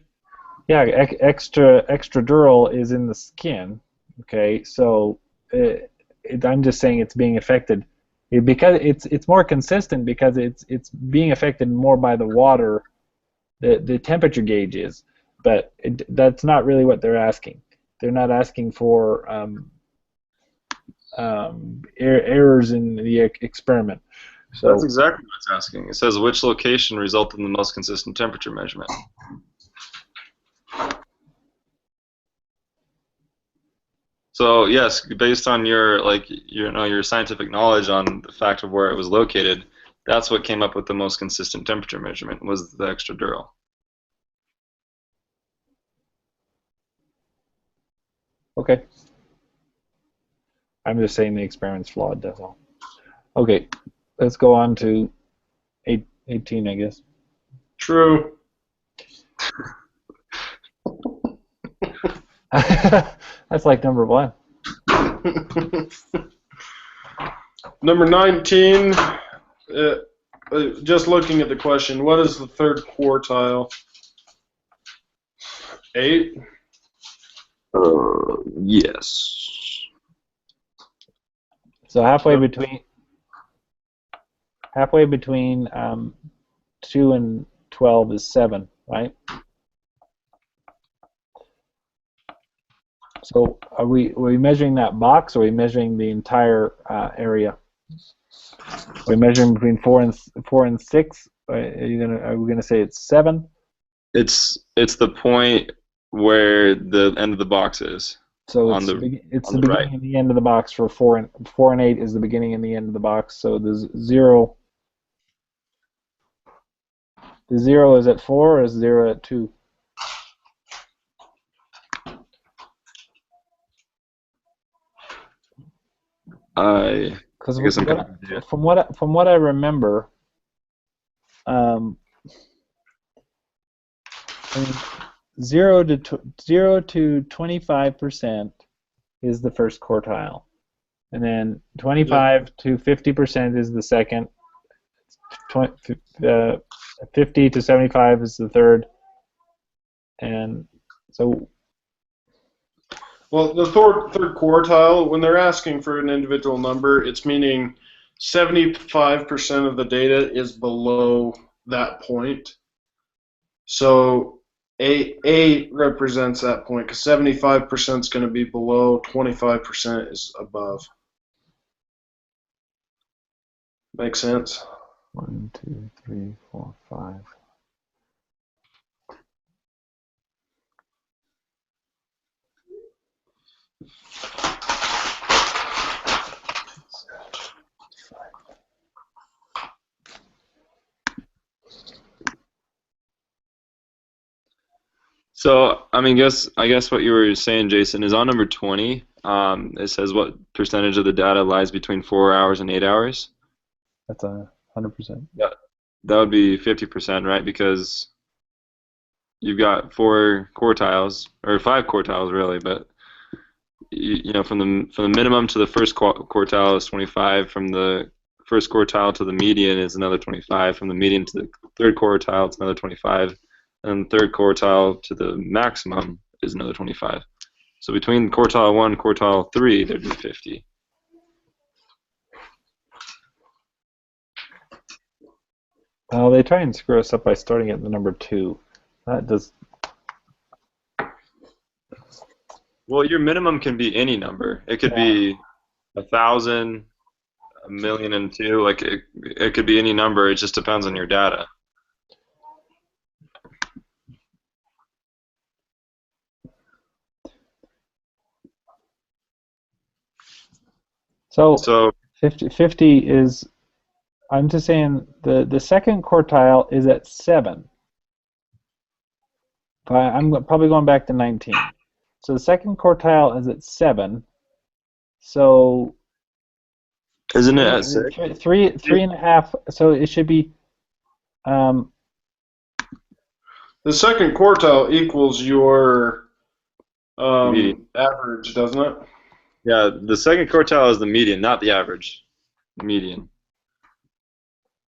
Yeah, extradural is in the skin. Okay, so I'm just saying it's being affected because it's more consistent because it's being affected more by the water. The temperature gauge is, but that's not really what they're asking. They're not asking for errors in the experiment. So That's exactly what it's asking. It says which location resulted in the most consistent temperature measurement. So yes, based on your scientific knowledge on the fact of where it was located, that's what came up with the most consistent temperature measurement was the extradural. okay, I'm just saying the experiment's flawed. That's all. Okay, let's go on to 18, I guess. True. That's like number 1. Number 19. Just looking at the question, what is the third quartile? 8. Yes. So halfway between 2 and 12 is 7, right? So are we measuring that box, or are we measuring the entire area? Are we measuring between 4 and 6? Are we gonna say it's 7? It's the point where the end of the box is. So On it's the the right. beginning and the end of the box for 4 and 8 is the beginning and the end of the box. So the 0 is at 4, or is 0 at 2? I Because guess I'm confused. from what I remember, I mean, 0 to 25% is the first quartile, and then 25 to 50% is the second. 50 to 75 is the third, and so. Well, the third quartile, when they're asking for an individual number, it's meaning 75% of the data is below that point. So A represents that point because 75% is going to be below, 25% is above. Makes sense? 1, 2, 3, 4, 5. So, I guess what you were saying, Jason, is on number 20. It says what percentage of the data lies between 4 hours and 8 hours. That's 100%. Yeah, that would be 50%, right? Because you've got 4 quartiles, or 5 quartiles, really. But you know, from the minimum to the first quartile is 25. From the first quartile to the median is another 25. From the median to the third quartile, it's another 25. And third quartile to the maximum is another 25. So between quartile 1 and quartile 3, there'd be 50. Well, they try and screw us up by starting at the number 2. That does. Well, your minimum can be any number. It could be 1,000, 1,000,002. Like it could be any number. It just depends on your data. So 50 is, I'm just saying the second quartile is at 7. I'm probably going back to 19. So the second quartile is at 7. So Isn't it at 6? 3.5. So it should be. The second quartile equals your average, doesn't it? Yeah, the second quartile is the median, not the average. Median.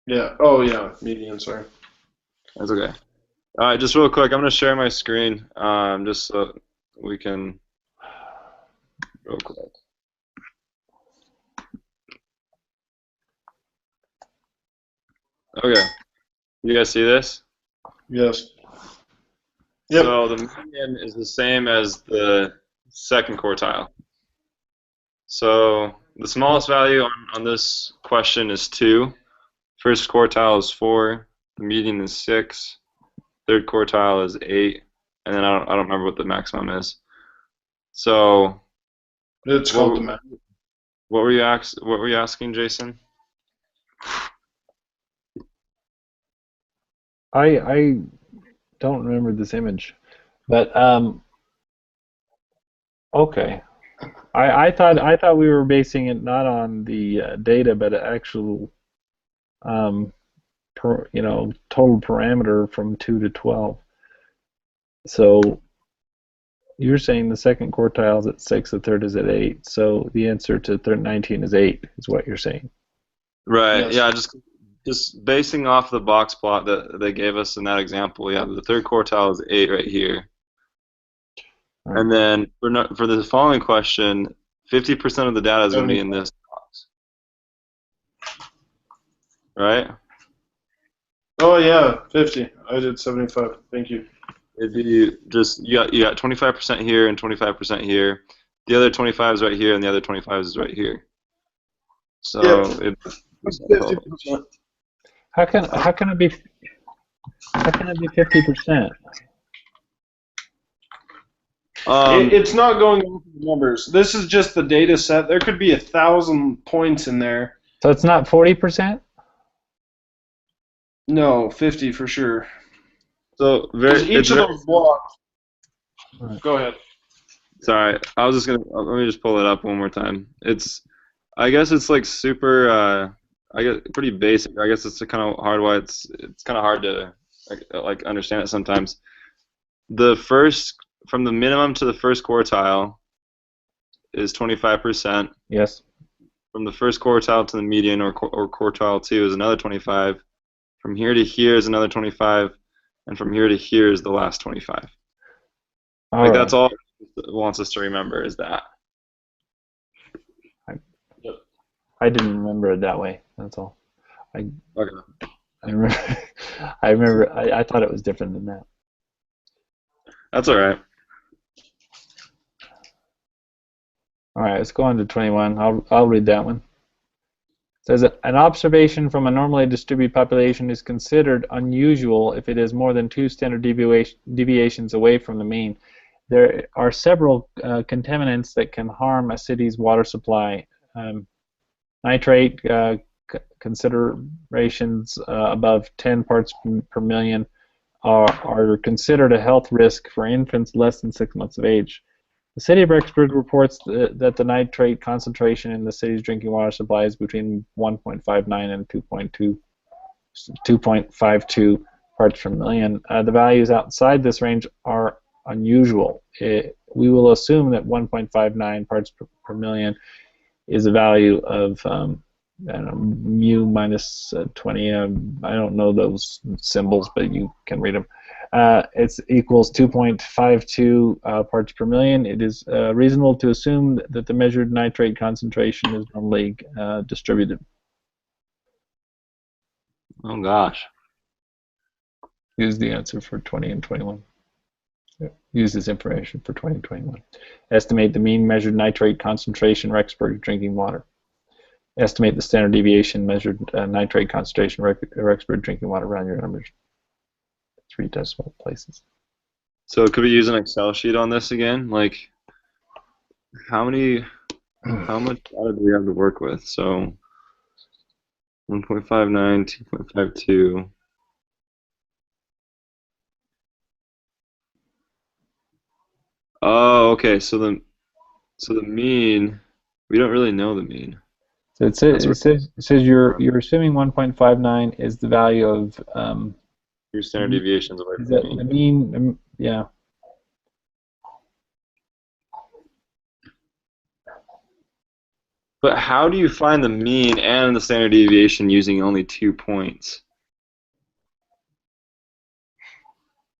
Yeah. Oh, yeah. Median, sorry. That's okay. All right, just real quick, I'm going to share my screen just so we can, real quick. Okay. You guys see this? Yes. Yep. So the median is the same as the second quartile. So the smallest value on this question is 2. First quartile is 4. The median is 6. Third quartile is 8. And then I don't remember what the maximum is. So It's called the math. what were you asking, Jason? I don't remember this image, but okay. I thought we were basing it not on the data, but an actual total parameter from 2 to 12. So you're saying the second quartile is at 6, the third is at 8. So the answer to 19 is 8, is what you're saying. Right. Yes. Yeah. Just basing off the box plot that they gave us in that example. Yeah. The third quartile is 8 right here. Right. And then for the following question, 50% of the data is going to be in this box. Right? Oh, yeah. 50. I did 75. Thank you. It'd be just you got 25% here and 25% here. The other 25 is right here, and the other 25 is right here. So Yep. it's 50%. How can it be 50%? It's not going over the numbers. This is just the data set. There could be 1,000 points in there. So it's not 40%? No, 50 for sure. So Each of those blocks. Right. Go ahead. Sorry, I was just gonna let me just pull it up one more time. I guess it's like super. I guess pretty basic. I guess it's kind of hard. Why it's kind of hard to like understand it sometimes. From the minimum to the first quartile is 25%. Yes. From the first quartile to the median or quartile 2 is another 25. From here to here is another 25, and from here to here is the last 25. That's all it wants us to remember is that. I didn't remember it that way. That's all. Okay. I remember. I thought it was different than that. That's all right. All right, let's go on to 21. I'll read that one. It says that an observation from a normally distributed population is considered unusual if it is more than 2 standard deviations away from the mean. There are several contaminants that can harm a city's water supply. Nitrate considerations above 10 parts per million are considered a health risk for infants less than 6 months of age. The city of Rexburg reports that the nitrate concentration in the city's drinking water supply is between 1.59 and 2.52 parts per million. The values outside this range are unusual. We will assume that 1.59 parts per million is a value of I don't know, mu minus 20. I don't know those symbols, but you can read them. It equals 2.52 parts per million. It is reasonable to assume that the measured nitrate concentration is normally distributed. Oh gosh. Use the answer for 20 and 21. Use this information for 20 and 21. Estimate the mean measured nitrate concentration Rexburg drinking water. Estimate the standard deviation measured nitrate concentration Rexburg drinking water around your numbers. 3 decimal places. So could we use an Excel sheet on this again? Like, how much data do we have to work with? So 1.59, 2.52. Oh, okay. So the mean, we don't really know the mean. So it says you're assuming 1.59 is the value of 2 standard deviations away from is the that mean. the mean? Yeah. But how do you find the mean and the standard deviation using only 2 points?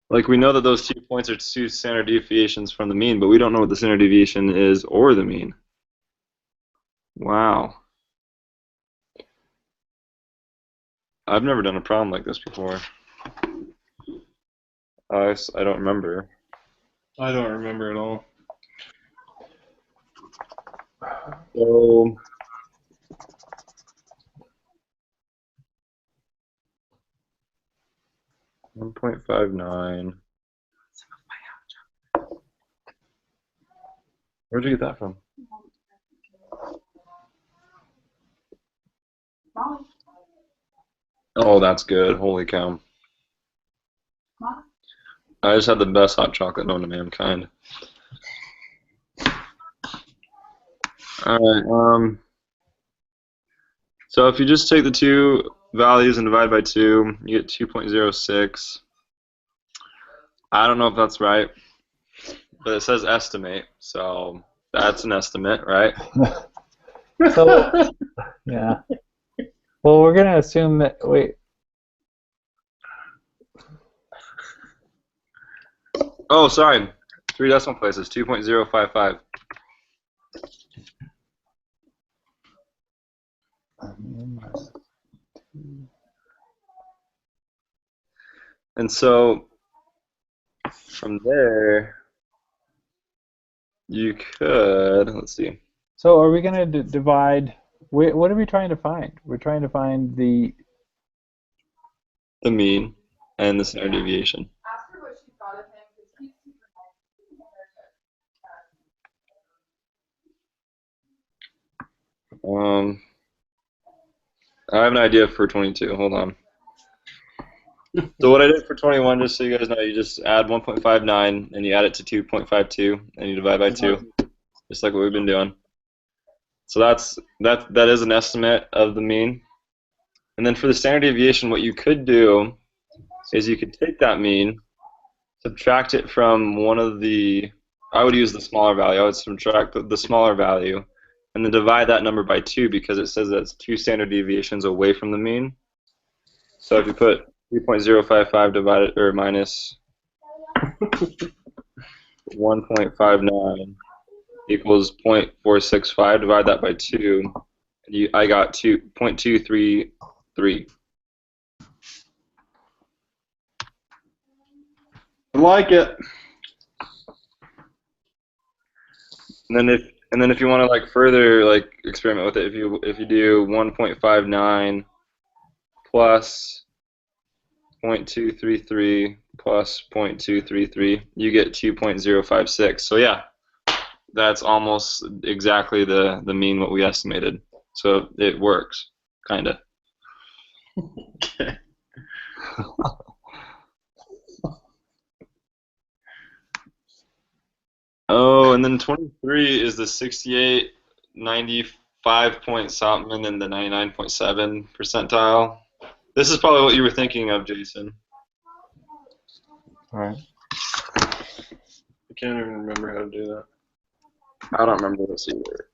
Like, we know that those 2 points are 2 standard deviations from the mean, but we don't know what the standard deviation is or the mean. Wow. I've never done a problem like this before. I don't remember. I don't remember at all. So, $1.59. Where'd you get that from? Oh, that's good. Holy cow. I just had the best hot chocolate known to mankind. Alright, so if you just take the 2 values and divide by 2, you get 2.06. I don't know if that's right, but it says estimate, so that's an estimate, right? So yeah. Well, we're gonna assume that. Wait. Oh, sorry. 3 decimal places, 2.055. And so from there, you could, let's see. So are we going to divide? What are we trying to find? We're trying to find the mean and the standard deviation. Ask her what she thought of him because he's super nice. I have an idea for 22. Hold on. So what I did for 21, just so you guys know, you just add 1.59 and you add it to 2.52 and you divide by 2, just like what we've been doing. So that is an estimate of the mean. And then for the standard deviation, what you could do is you could take that mean, subtract it from one of the, I would use the smaller value, I would subtract the smaller value, and then divide that number by 2 because it says that's 2 standard deviations away from the mean. So if you put 3.055 divided or minus 1.59 equals 0.465, divide that by 2, and I got 0.233. I like it. And then if you want to like further like experiment with it, if you do 1.59 plus 0.233 plus 0.233, you get 2.056. So yeah, that's almost exactly the mean what we estimated. So it works, kind of. Okay. Oh, and then 23 is the 68, 95 point something, and the 99.7 percentile. This is probably what you were thinking of, Jason. All right. I can't even remember how to do that. I don't remember this either.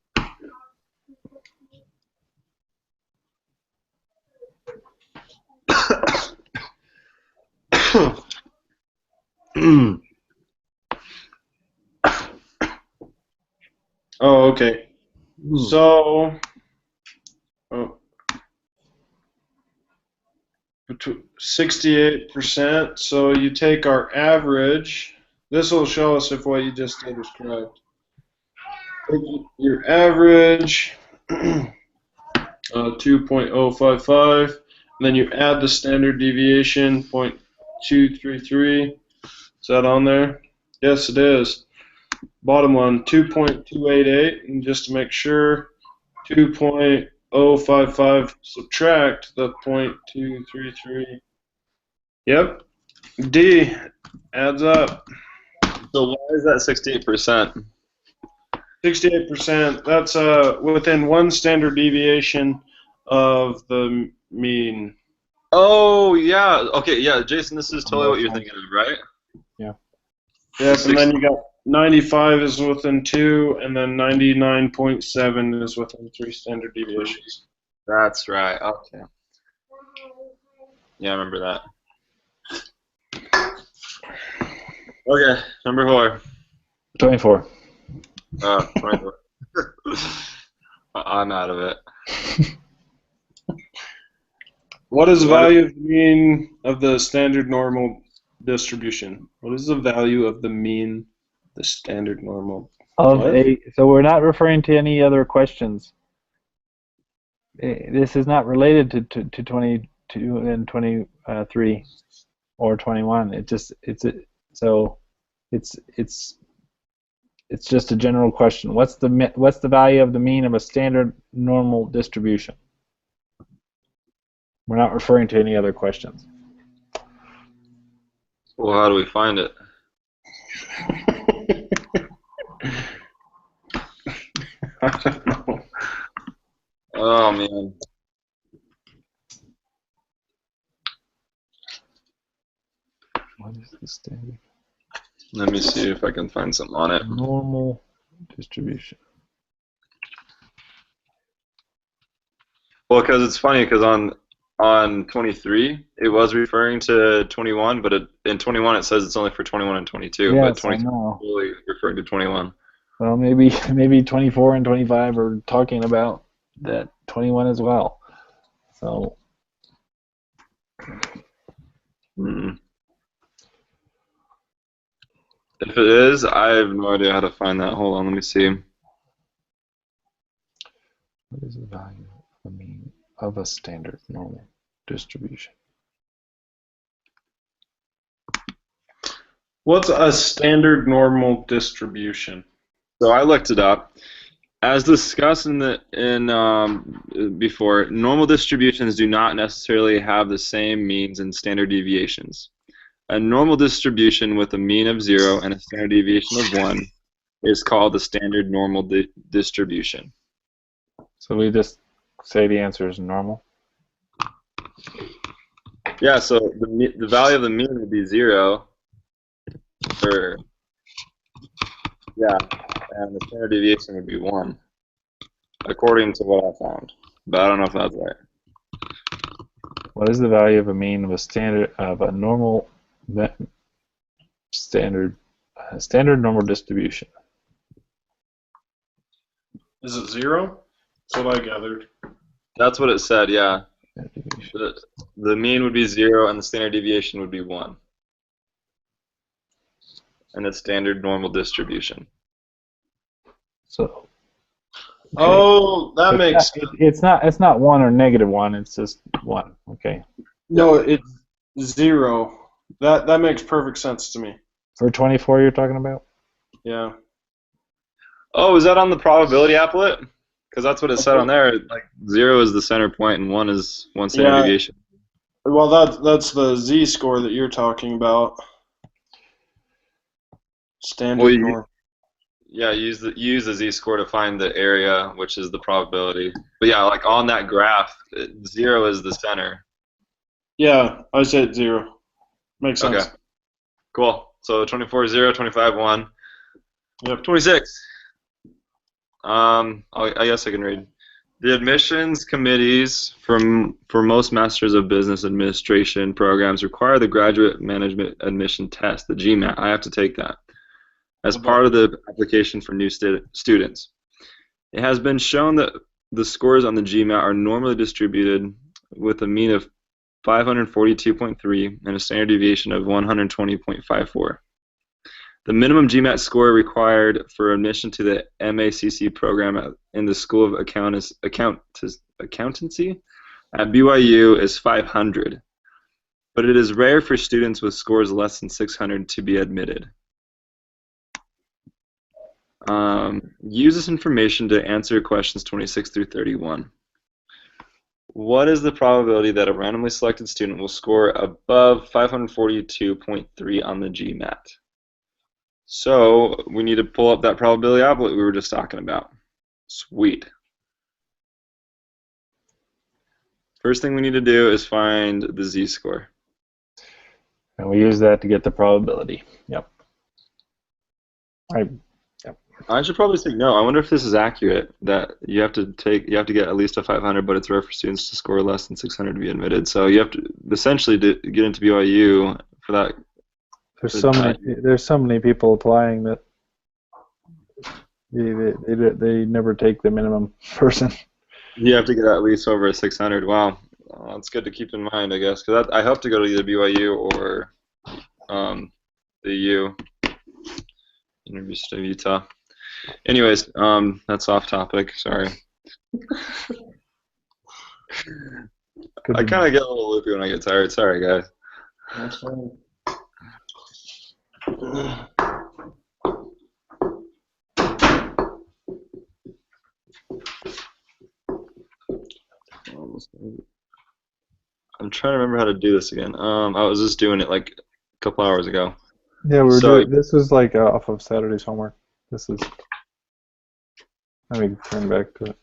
Oh, okay. So, 68%. So you take our average. This will show us if what you just did was correct. Take your average, 2.055, and then you add the standard deviation, 0.233. Is that on there? Yes, it is. Bottom one, 2.288, and just to make sure, 2.055 subtract the 0.233. Yep, D adds up. So why is that 68%? 68%. That's within one standard deviation of the mean. Oh yeah. Okay, yeah, Jason, this is totally what you're thinking of, right? Yeah. Yep, and then you got 95 is within 2, and then 99.7 is within 3 standard deviations. That's right. Okay. Yeah, I remember that. Okay, number 4. 24. 24. I'm out of it. What is the value of the mean of the standard normal distribution? What is the value of the mean, the standard normal? Of What? so we're not referring to any other questions. This is not related to 22 and 23 or 21. It's just a general question. What's the value of the mean of a standard normal distribution? We're not referring to any other questions. Well, how do we find it? I don't know. Oh man. What is the standard Let me see if I can find something on it. normal distribution? Well, because it's funny because on 23 it was referring to 21, but in 21 it says it's only for 21 and 22. But Yes, I 23 know. is really referring to 21. Well, maybe 24 and 25 are talking about that 21 as well. So If it is, I have no idea how to find that. Hold on, let me see. what is the value of the mean of a standard normal distribution? What's a standard normal distribution? So I looked it up. As discussed before, normal distributions do not necessarily have the same means and standard deviations. A normal distribution with a mean of 0 and a standard deviation of 1 is called the standard normal distribution. So we just say the answer is normal. Yeah, so the value of the mean would be 0, and the standard deviation would be 1, according to what I found. But I don't know if that's right. What is the value of a mean of a normal standard normal distribution? Is it 0? That's what I gathered. That's what it said, yeah. The mean would be 0 and the standard deviation would be 1. And it's standard normal distribution. So. Oh, that makes sense. It's not 1 or -1. It's just 1. Okay. No, it's 0. That makes perfect sense to me. For 24, you're talking about? Yeah. Oh, is that on the probability applet? Because that's what it said on there. Like 0 is the center point and 1 is 1 standard Yeah. deviation. Well, that's the z-score that you're talking about. Standard Well, norm. yeah, use the z-score to find the area, which is the probability. But yeah, like on that graph, 0 is the center. Yeah, I said 0. Makes sense. Okay, cool. So 24 0, 25 1. Yep. 26. I guess I can read. The admissions committees for most Masters of Business Administration programs require the Graduate Management Admission Test, the GMAT. I have to take that as part of the application for new students. It has been shown that the scores on the GMAT are normally distributed with a mean of 542.3 and a standard deviation of 120.54. The minimum GMAT score required for admission to the MACC program in the School of Accountancy at BYU is 500, but it is rare for students with scores less than 600 to be admitted. Use this information to answer questions 26 through 31. What is the probability that a randomly selected student will score above 542.3 on the GMAT? So we need to pull up that probability applet we were just talking about. Sweet. First thing we need to do is find the z-score. And we use that to get the probability. Yep. I should probably say no. I wonder if this is accurate. That you have to get at least a 500, but it's rare for students to score less than 600 to be admitted. So you have to essentially get into BYU for that. There's so many people applying that they never take the minimum person. You have to get at least over a 600. Wow, that's good to keep in mind, I guess. Because I hope to go to either BYU or the U, University of Utah. Anyways, that's off topic. Sorry. I kind of get a little loopy when I get tired. Sorry, guys. That's fine. I'm trying to remember how to do this again. I was just doing it like a couple hours ago. Yeah, this was like off of Saturday's homework. This is. Let me turn back to it.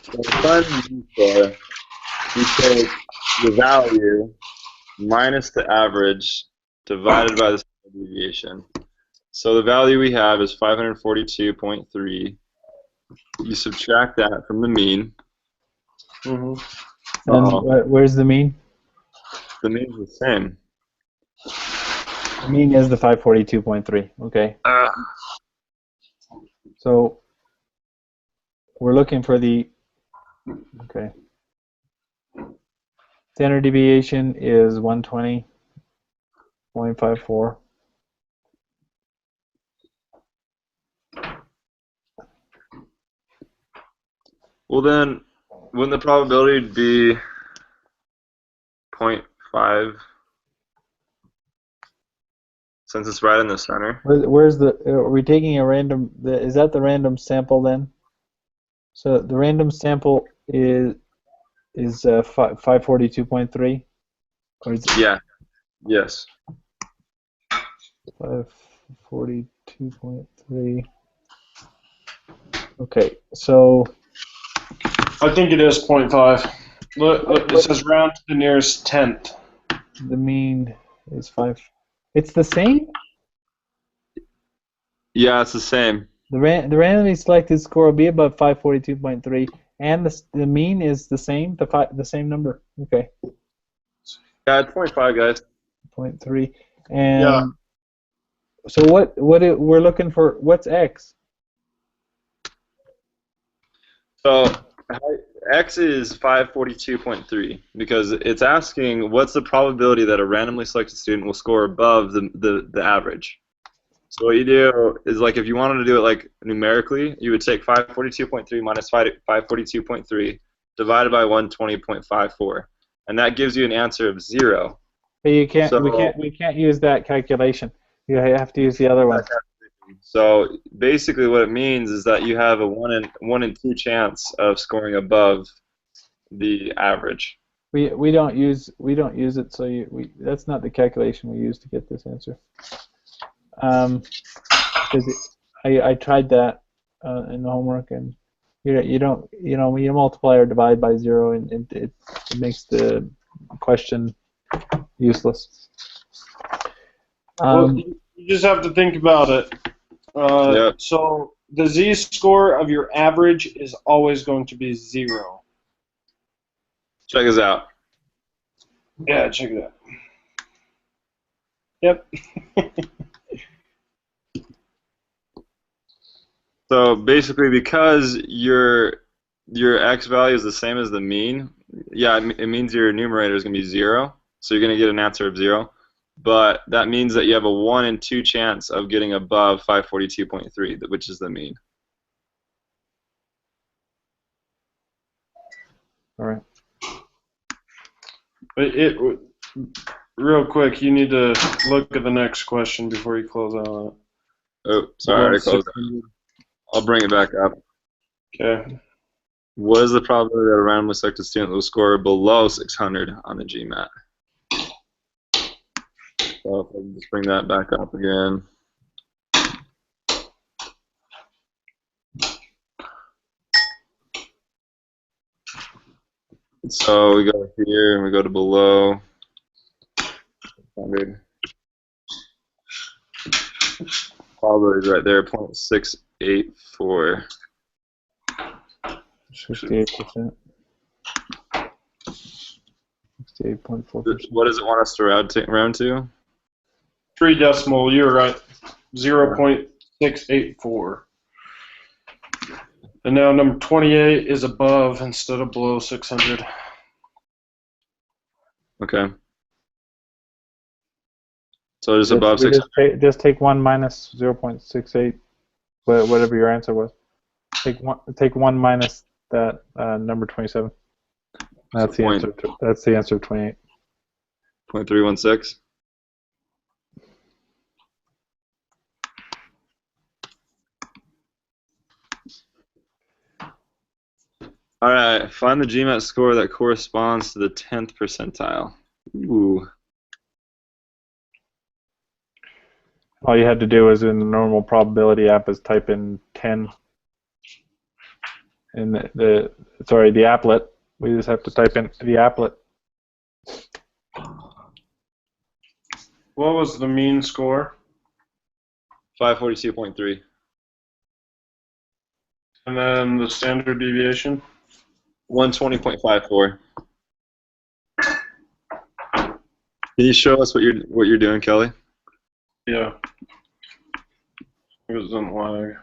So to find the z-score, you take the value minus the average divided by the standard deviation. So the value we have is 542.3. You subtract that from the mean. Mm-hmm. And where's the mean? The mean is the same. The mean is the 542.3. Okay. So we're looking for the. Okay. Standard deviation is 120.54. Well then, wouldn't the probability be 0.5 since it's right in the center? Where's the? Are we taking a random? Is that the random sample then? So the random sample is 542.3, or is it? Yeah. Yes. 542.3. Okay, so. I think it is 0.5. Look, it says round to the nearest tenth. The mean is 5. It's the same? Yeah, it's the same. The randomly selected score will be about 542.3, and the mean is the same. The same number. Okay. Yeah, it's 0.5, guys. 0.3. And Yeah. so what we're looking for? What's x? So x is 542.3 because it's asking what's the probability that a randomly selected student will score above the average. So what you do is, like, if you wanted to do it like numerically, you would take 542.3 minus 542.3 divided by 120.54, and that gives you an answer of 0. But you can't. So We can't use that calculation. You have to use the other one. So basically, what it means is that you have a 1 in 2 chance of scoring above the average. We don't use it. So that's not the calculation we use to get this answer. Because I tried that in the homework, and you don't when you multiply or divide by 0, and it makes the question useless. Well, you just have to think about it. Yep. So the z-score of your average is always going to be 0. Check this out. Yeah, check it out. Yep. So basically, because your x value is the same as the mean, yeah, it means your numerator is going to be 0. So you're going to get an answer of 0. But that means that you have a 1 in 2 chance of getting above 542.3, which is the mean. All right. But real quick, you need to look at the next question before you close out on it. Oh, sorry, I already closed it. I'll bring it back up. Okay. What is the probability that a randomly selected student will score below 600 on the GMAT? So if I can just bring that back up again. So we go here and we go to below 600. Probability is right there, 0.684. 68%. 68.4%. What does it want us to round to? 3 decimal, you're right. 0.684. And now number 28 is above instead of below 600. Okay. So just above 600. Just take 1 minus 0.68, whatever your answer was. Take one minus that number 27. That's the answer. That's the answer of 28. 0.316. All right, find the GMAT score that corresponds to the 10th percentile. Ooh. All you had to do was in the normal probability app is type in 10 in the applet. We just have to type in the applet. What was the mean score? 542.3. And then the standard deviation? 120.54. Can you show us what you're doing, Kelly? Yeah. It doesn't lag.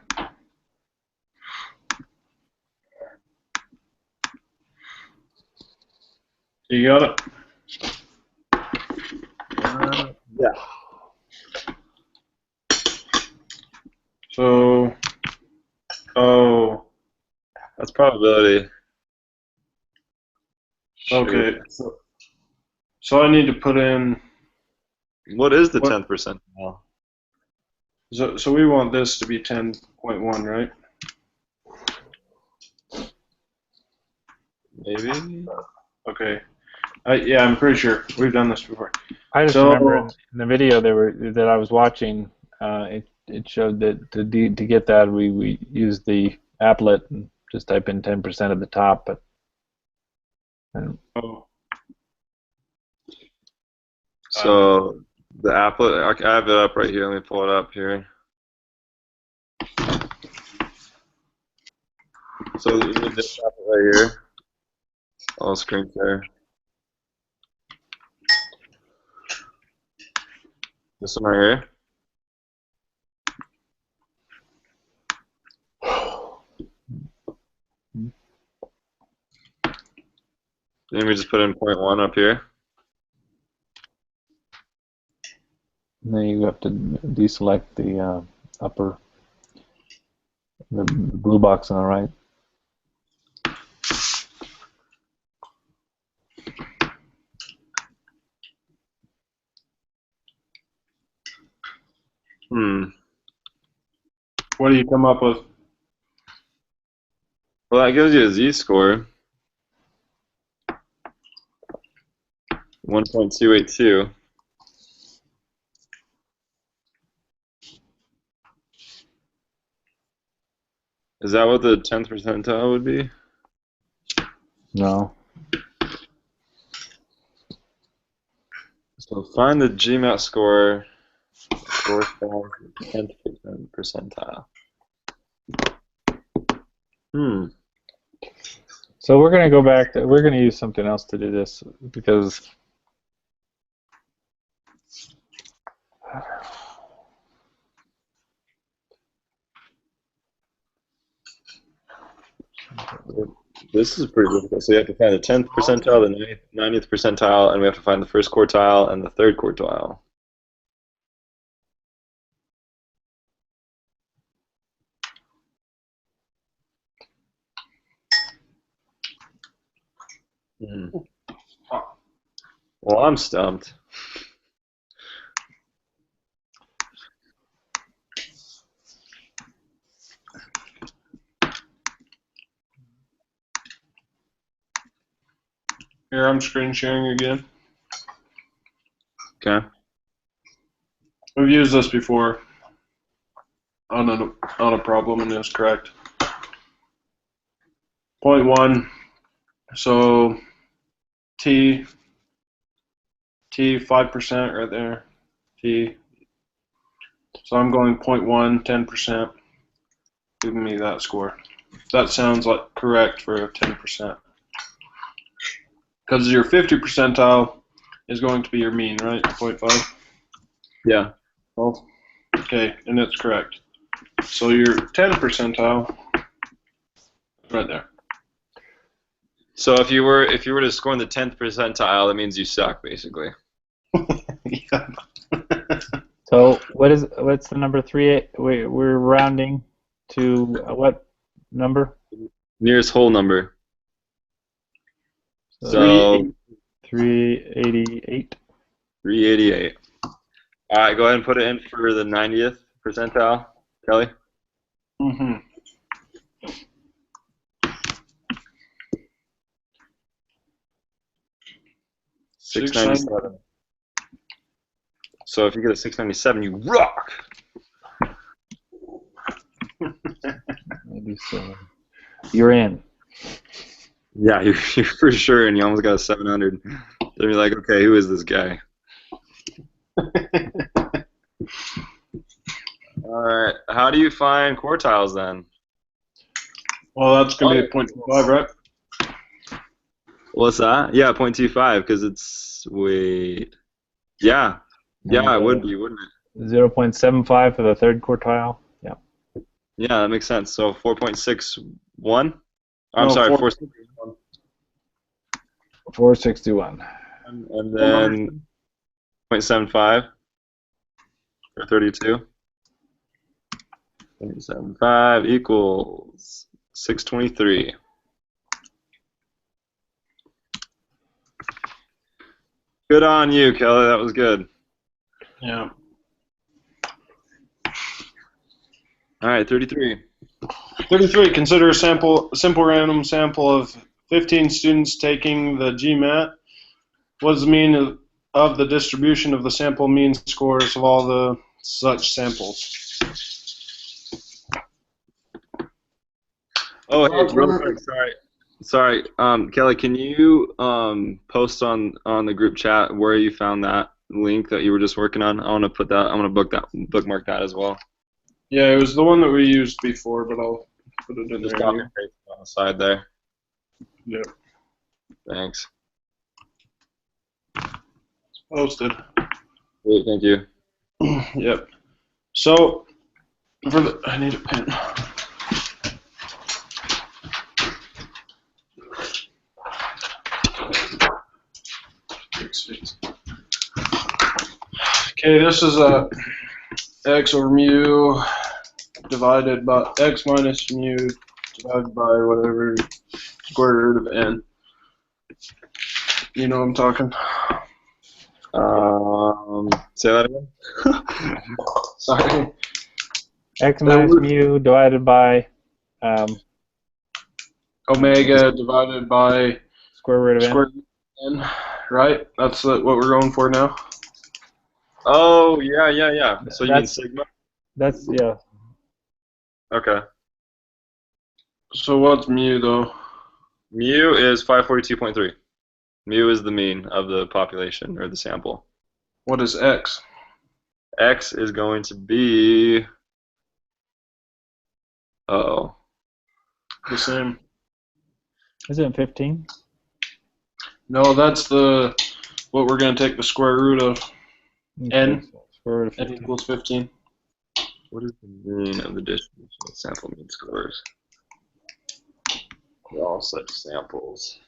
You got it? Yeah. So, That's probability. okay. So I need to put in. What is the 10th percentile? So we want this to be 10.1, right? Maybe. Okay. Yeah, I'm pretty sure we've done this before. I just remember in the video that I was watching, it showed that to get that we used the applet and just type in 10% at the top, but. So the applet, I have it up right here. Let me pull it up here. So you need this applet right here. I'll screen share. This one right here. Then we just put in 0.1 up here. And then you have to deselect the the blue box on the right. What do you come up with? Well, that gives you a z-score. 1.282. Is that what the 10th percentile would be? No. So find the GMAT score for the 10th percentile. So we're going to go back. We're going to use something else to do this because this is pretty difficult. So you have to find the 10th percentile, the 90th percentile, and we have to find the first quartile and the third quartile. Well, I'm stumped. Here, I'm screen sharing again. Okay. We've used this before on a problem, and it's correct. 0.1. So T 5% right there. T. So I'm going 0.1, 10%, giving me that score. That sounds like correct for a 10%. Because your 50 percentile is going to be your mean, right? 0.5? Yeah. Well, okay, and it's correct. So your 10 percentile, right there. So if you were to score in the 10th percentile, that means you suck, basically. Yeah. So what's the number 3? We're rounding to what number? Nearest whole number. So 388. 388. All right, go ahead and put it in for the 90th percentile, Kelly. Mm-hmm. $697. So if you get a 697, you rock. 87. You're in. Yeah, you're for sure, and you almost got a 700. Then you're like, okay, who is this guy? All right, how do you find quartiles then? Well, that's going to be 0.5, right? What's that? Yeah, 0.25, because it's, wait. Yeah, it would be, wouldn't it? 0.75 for the third quartile. Yeah. Yeah, that makes sense. So 4.61? I'm No, sorry, 4. 461. 461. And then 0.75 for 32. 0.75 equals 623. Good on you, Kelly. That was good. Yeah. All right, 33. 33. Consider a simple random sample of 15 students taking the GMAT. What is the mean of the distribution of the sample mean scores of all the such samples? Oh, hey, real quick, sorry. Kelly, can you post on the group chat where you found that link that you were just working on? I want to put that. I want to bookmark that as well. Yeah, it was the one that we used before, but I'll put it in Just there. copy and paste it on the side there. Yep. Thanks. Posted. Great, thank you. Yep. So, I need a pen. 6. Okay, this is a x over mu divided by x minus mu divided by whatever square root of n. You know what I'm talking. Say that again. Sorry. X minus mu divided by Omega divided by square root of n. square root of n. Right? That's what we're going for now. Oh, yeah. So you mean That's- sigma? That's, yeah. Okay. So what's mu though? Mu is 542.3. Mu is the mean of the population or the sample. What is x? X is going to be The same. Isn't it 15? No, that's the what we're going to take the square root of. N. So square root of N 15. equals 15. what is the mean of the distribution of sample mean scores for all such samples?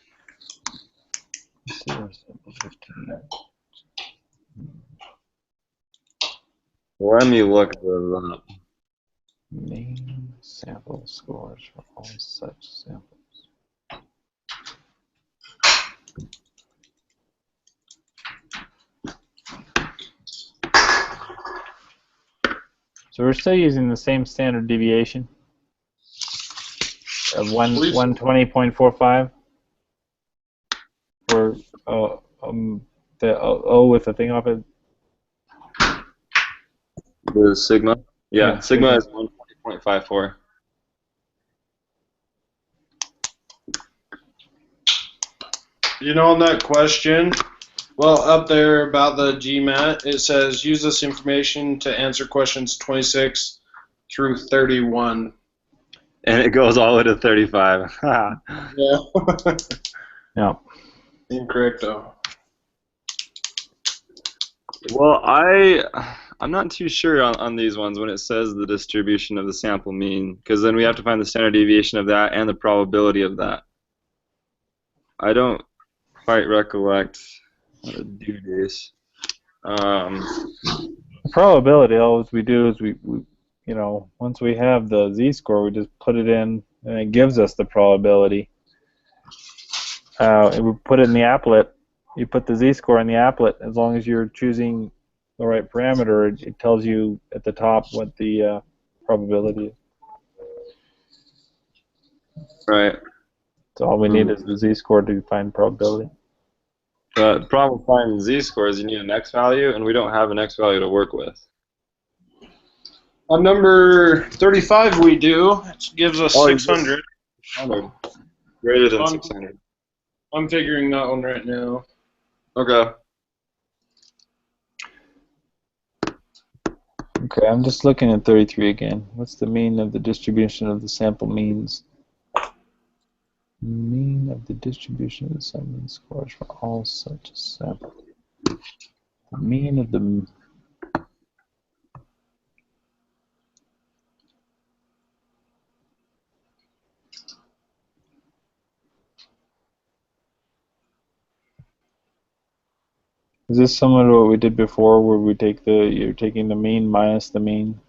Let's see, where's sample 15? Let me look those up. Mean sample scores for all such samples. So we're still using the same standard deviation of 120.45 for the O with the thing off it. The sigma? Yeah, sigma sigma. is 120.54. You know, on that question, well, up there about the GMAT, it says use this information to answer questions 26 through 31. And it goes all the way to 35. Yeah. Yeah. Incorrect though. Well, I'm not too sure on these ones when it says the distribution of the sample mean, because then we have to find the standard deviation of that and the probability of that. I don't quite recollect how to do this. The probability, all we do is we you know, once we have the z-score, we just put it in, and it gives us the probability. And we put it in the applet. You put the z-score in the applet. As long as you're choosing the right parameter, it tells you at the top what the probability is. Right. So all we need is the z-score to find probability. The problem with finding z-scores, you need an x value, and we don't have an x value to work with. On number 35 we do. It gives us 600. 600. Greater than 600. I'm figuring that one right now. Okay. Okay, I'm just looking at 33 again. What's the mean of the distribution of the sample means? Mean of the distribution of the sample mean scores for all such samples. The mean of the Is this similar to what we did before, where we take you're taking the mean minus the mean,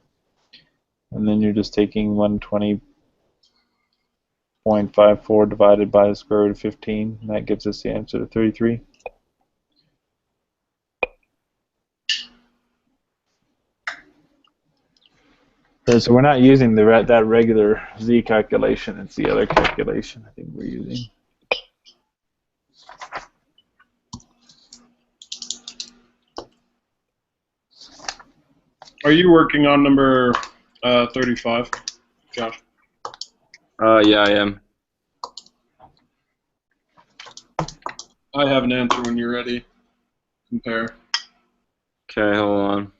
and then you're just taking 120.54 divided by the square root of 15, and that gives us the answer to 33? Okay, so we're not using that regular z calculation, it's the other calculation I think we're using. Are you working on number 35, Josh? Yeah, I am. I have an answer when you're ready. Compare. Okay, hold on.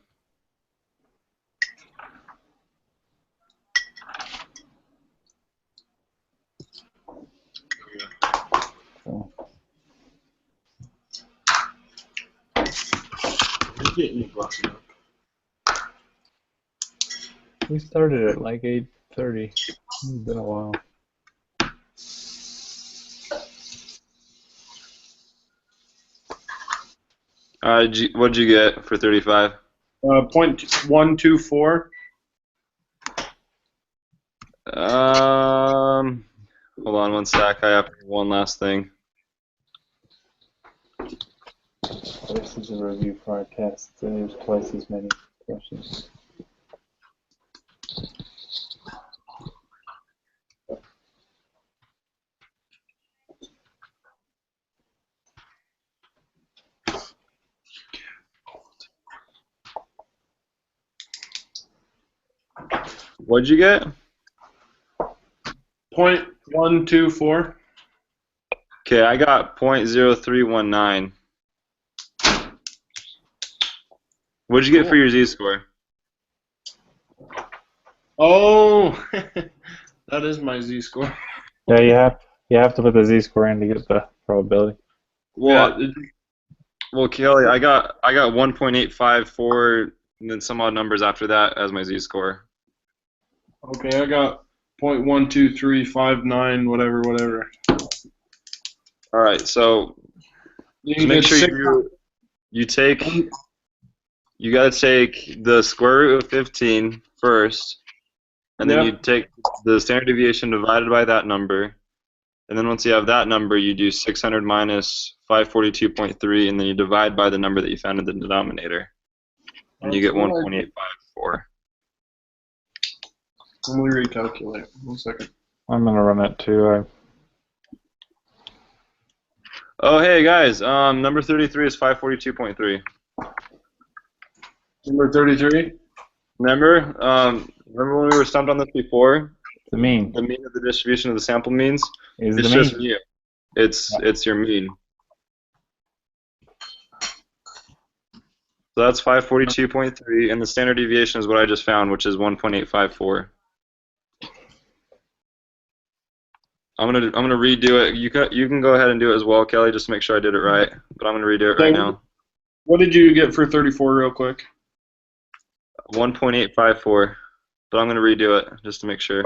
So, You're getting your glasses up. we started at like 8:30. It's been a while. What'd you get for 35? 0.124. Hold on one sec. I have one last thing. This is a review for our tests, and there's twice as many questions. What'd you get? 0.124. Okay, I got 0.0319. What'd you get for your Z-score? Oh, that is my Z-score. Yeah, you have to put the Z-score in to get the probability. Well, Yeah, well, Kelly, I got 1.854 and then some odd numbers after that as my Z-score. okay, I got 0.12359, whatever. All right, so You make get sure you gotta take the square root of 15 first, and then Yeah. you take the standard deviation divided by that number, and then once you have that number, you do 600 minus 542.3, and then you divide by the number that you found in the denominator, and you get 1.854. Let me recalculate. 1 second. I'm gonna run it too. Oh, hey guys, number 33 is 542.3. Number 33? Remember when we were stumped on this before? The mean The mean of the distribution of the sample means? is It's the just mean. mu. It's your mean. So that's 542.3, and the standard deviation is what I just found, which is 1.854. I'm gonna redo it. You can go ahead and do it as well, Kelly, just to make sure I did it right. But I'm gonna redo it right now. What did you get for 34 real quick? 1.854. But I'm gonna redo it just to make sure.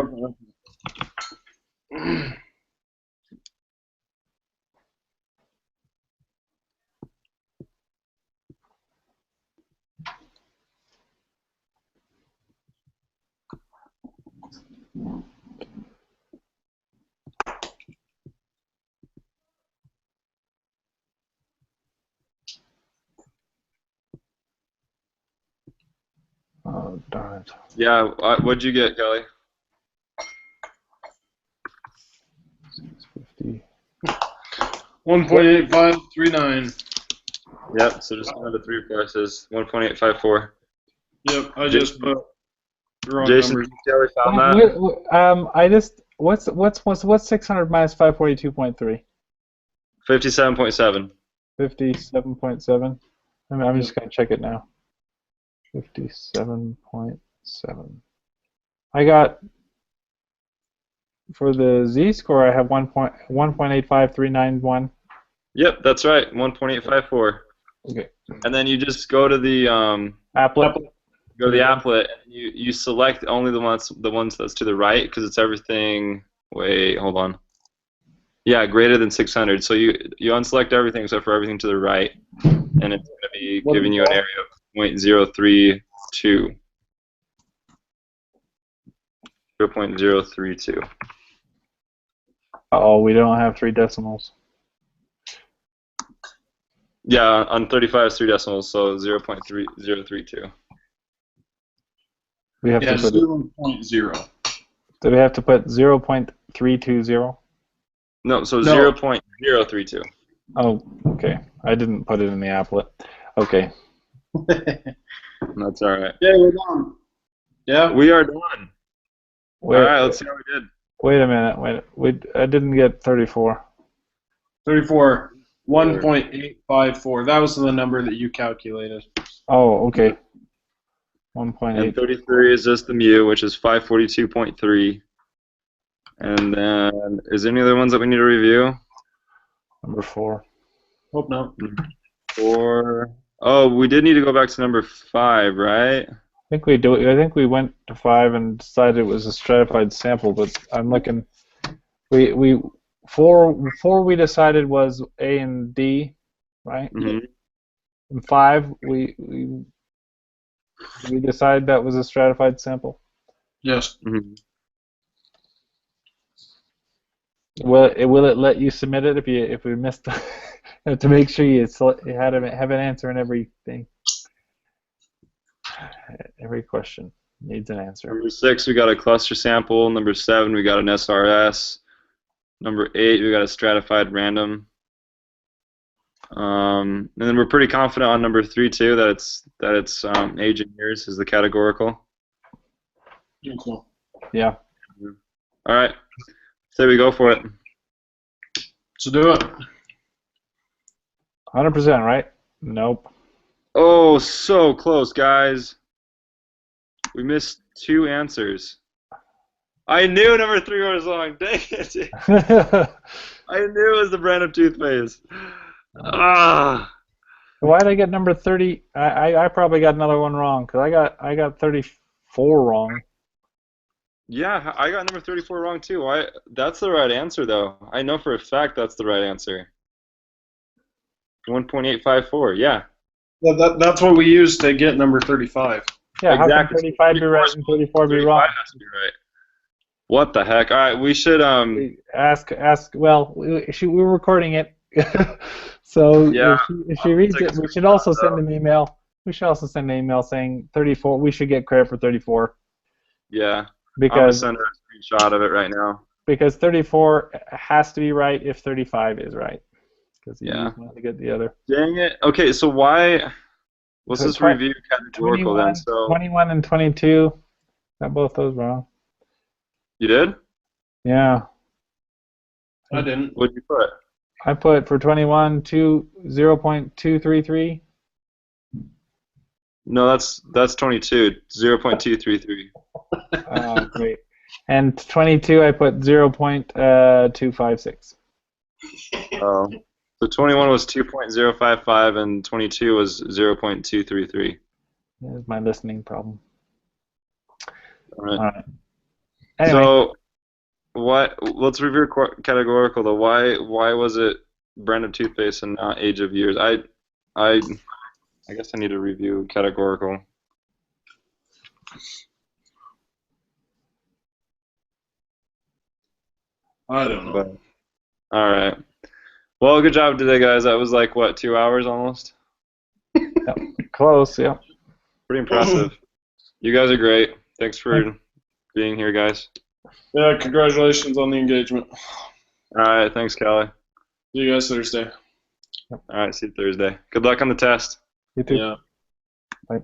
Oh darn it! Yeah, what'd you get, Kelly? 650. 1.8539. Yep. So just go to 3 places. 1.854. Yep, I just put the wrong Jason, numbers. Kelly found that. What's 600 minus 542.3? 57.7. 57.7. I'm just gonna check it now. 57.7. I got for the Z-score. I have 1.85391. Yep, that's right. 1.854. Okay. And then you just go to the Applet. go to the applet, and you select only the ones that's to the right, because it's everything. Wait, hold on. Yeah, greater than 600. So you unselect everything except for everything to the right, and it's going to be giving you an area of 0.032. 0.032. Oh, we don't have 3 decimals. Yeah, on 35 is 3 decimals, so 0.3032. We have to put 0.0. Do we have to put 0.320? No, so No. 0.032. Oh, okay. I didn't put it in the applet. Okay. That's all right. Yeah, we're done. Yeah? We are done. Wait, All right, let's see how we did. wait a minute. I didn't get 34. 34. 1.854. That was the number that you calculated. Oh, okay. 1.8. And 33 is just the mu, which is 542.3. And then, is there any other ones that we need to review? Number 4. Hope not. 4. Oh, we did need to go back to number 5, right? I think we went to 5 and decided it was a stratified sample, but I'm looking. Four we decided was A and D, right? Mm-hmm. And 5, we decide that was a stratified sample. Yes. Mhm. Will it let you submit it if we missed to make sure you have an answer in everything? Every question needs an answer. Number 6, we got a cluster sample. Number 7, we got an SRS. Number 8, we got a stratified random. And then we're pretty confident on number 3 too, that it's age in years is the categorical. Okay. Yeah. All right, say we go for it. So do it. 100%, right? Nope. Oh, so close, guys. We missed 2 answers. I knew number 3 was wrong. Dang it! I knew it was the brand of toothpaste. Ah. Why did I get number 30? I probably got another one wrong because I got 34 wrong. Yeah, I got number 34 wrong too. That's the right answer though. I know for a fact that's the right answer. 1.854. Yeah. Well, that's what we use to get number 35. Yeah, how can Exactly. 35 be right and 34 be wrong? 35 has to be right. What the heck? All right, we should Ask. Well, we're recording it, so Yeah, if she reads take it, a we should also screenshot, send an email. We should also send an email saying 34. We should get credit for 34 yeah. I'm gonna because send her a screenshot of it right now. 34 has to be right if 35 is right because you Yeah. want to get the other. Dang it. Okay, so why? Let's just review categorical then. So 21 and 22. Got both those wrong. you did? Yeah. I didn't. What'd you put? I put for 21 0.233. No, that's 22. 0.233. Oh, great. And 22, I put 0.256. Oh. So 21 was 2.055 and 22 was 0.233. There's my listening problem. All right. All right. Anyway, So let's review categorical though. Why was it brand of toothpaste and not age of years? I guess I need to review categorical. I don't know. But all right. Well, good job today, guys. That was like what, 2 hours almost? close, yeah. Pretty impressive. You guys are great. Thanks for being here, guys. Yeah, congratulations on the engagement. All right. Thanks, Callie. See you guys Thursday. All right. See you Thursday. Good luck on the test. You too. Yeah. Bye.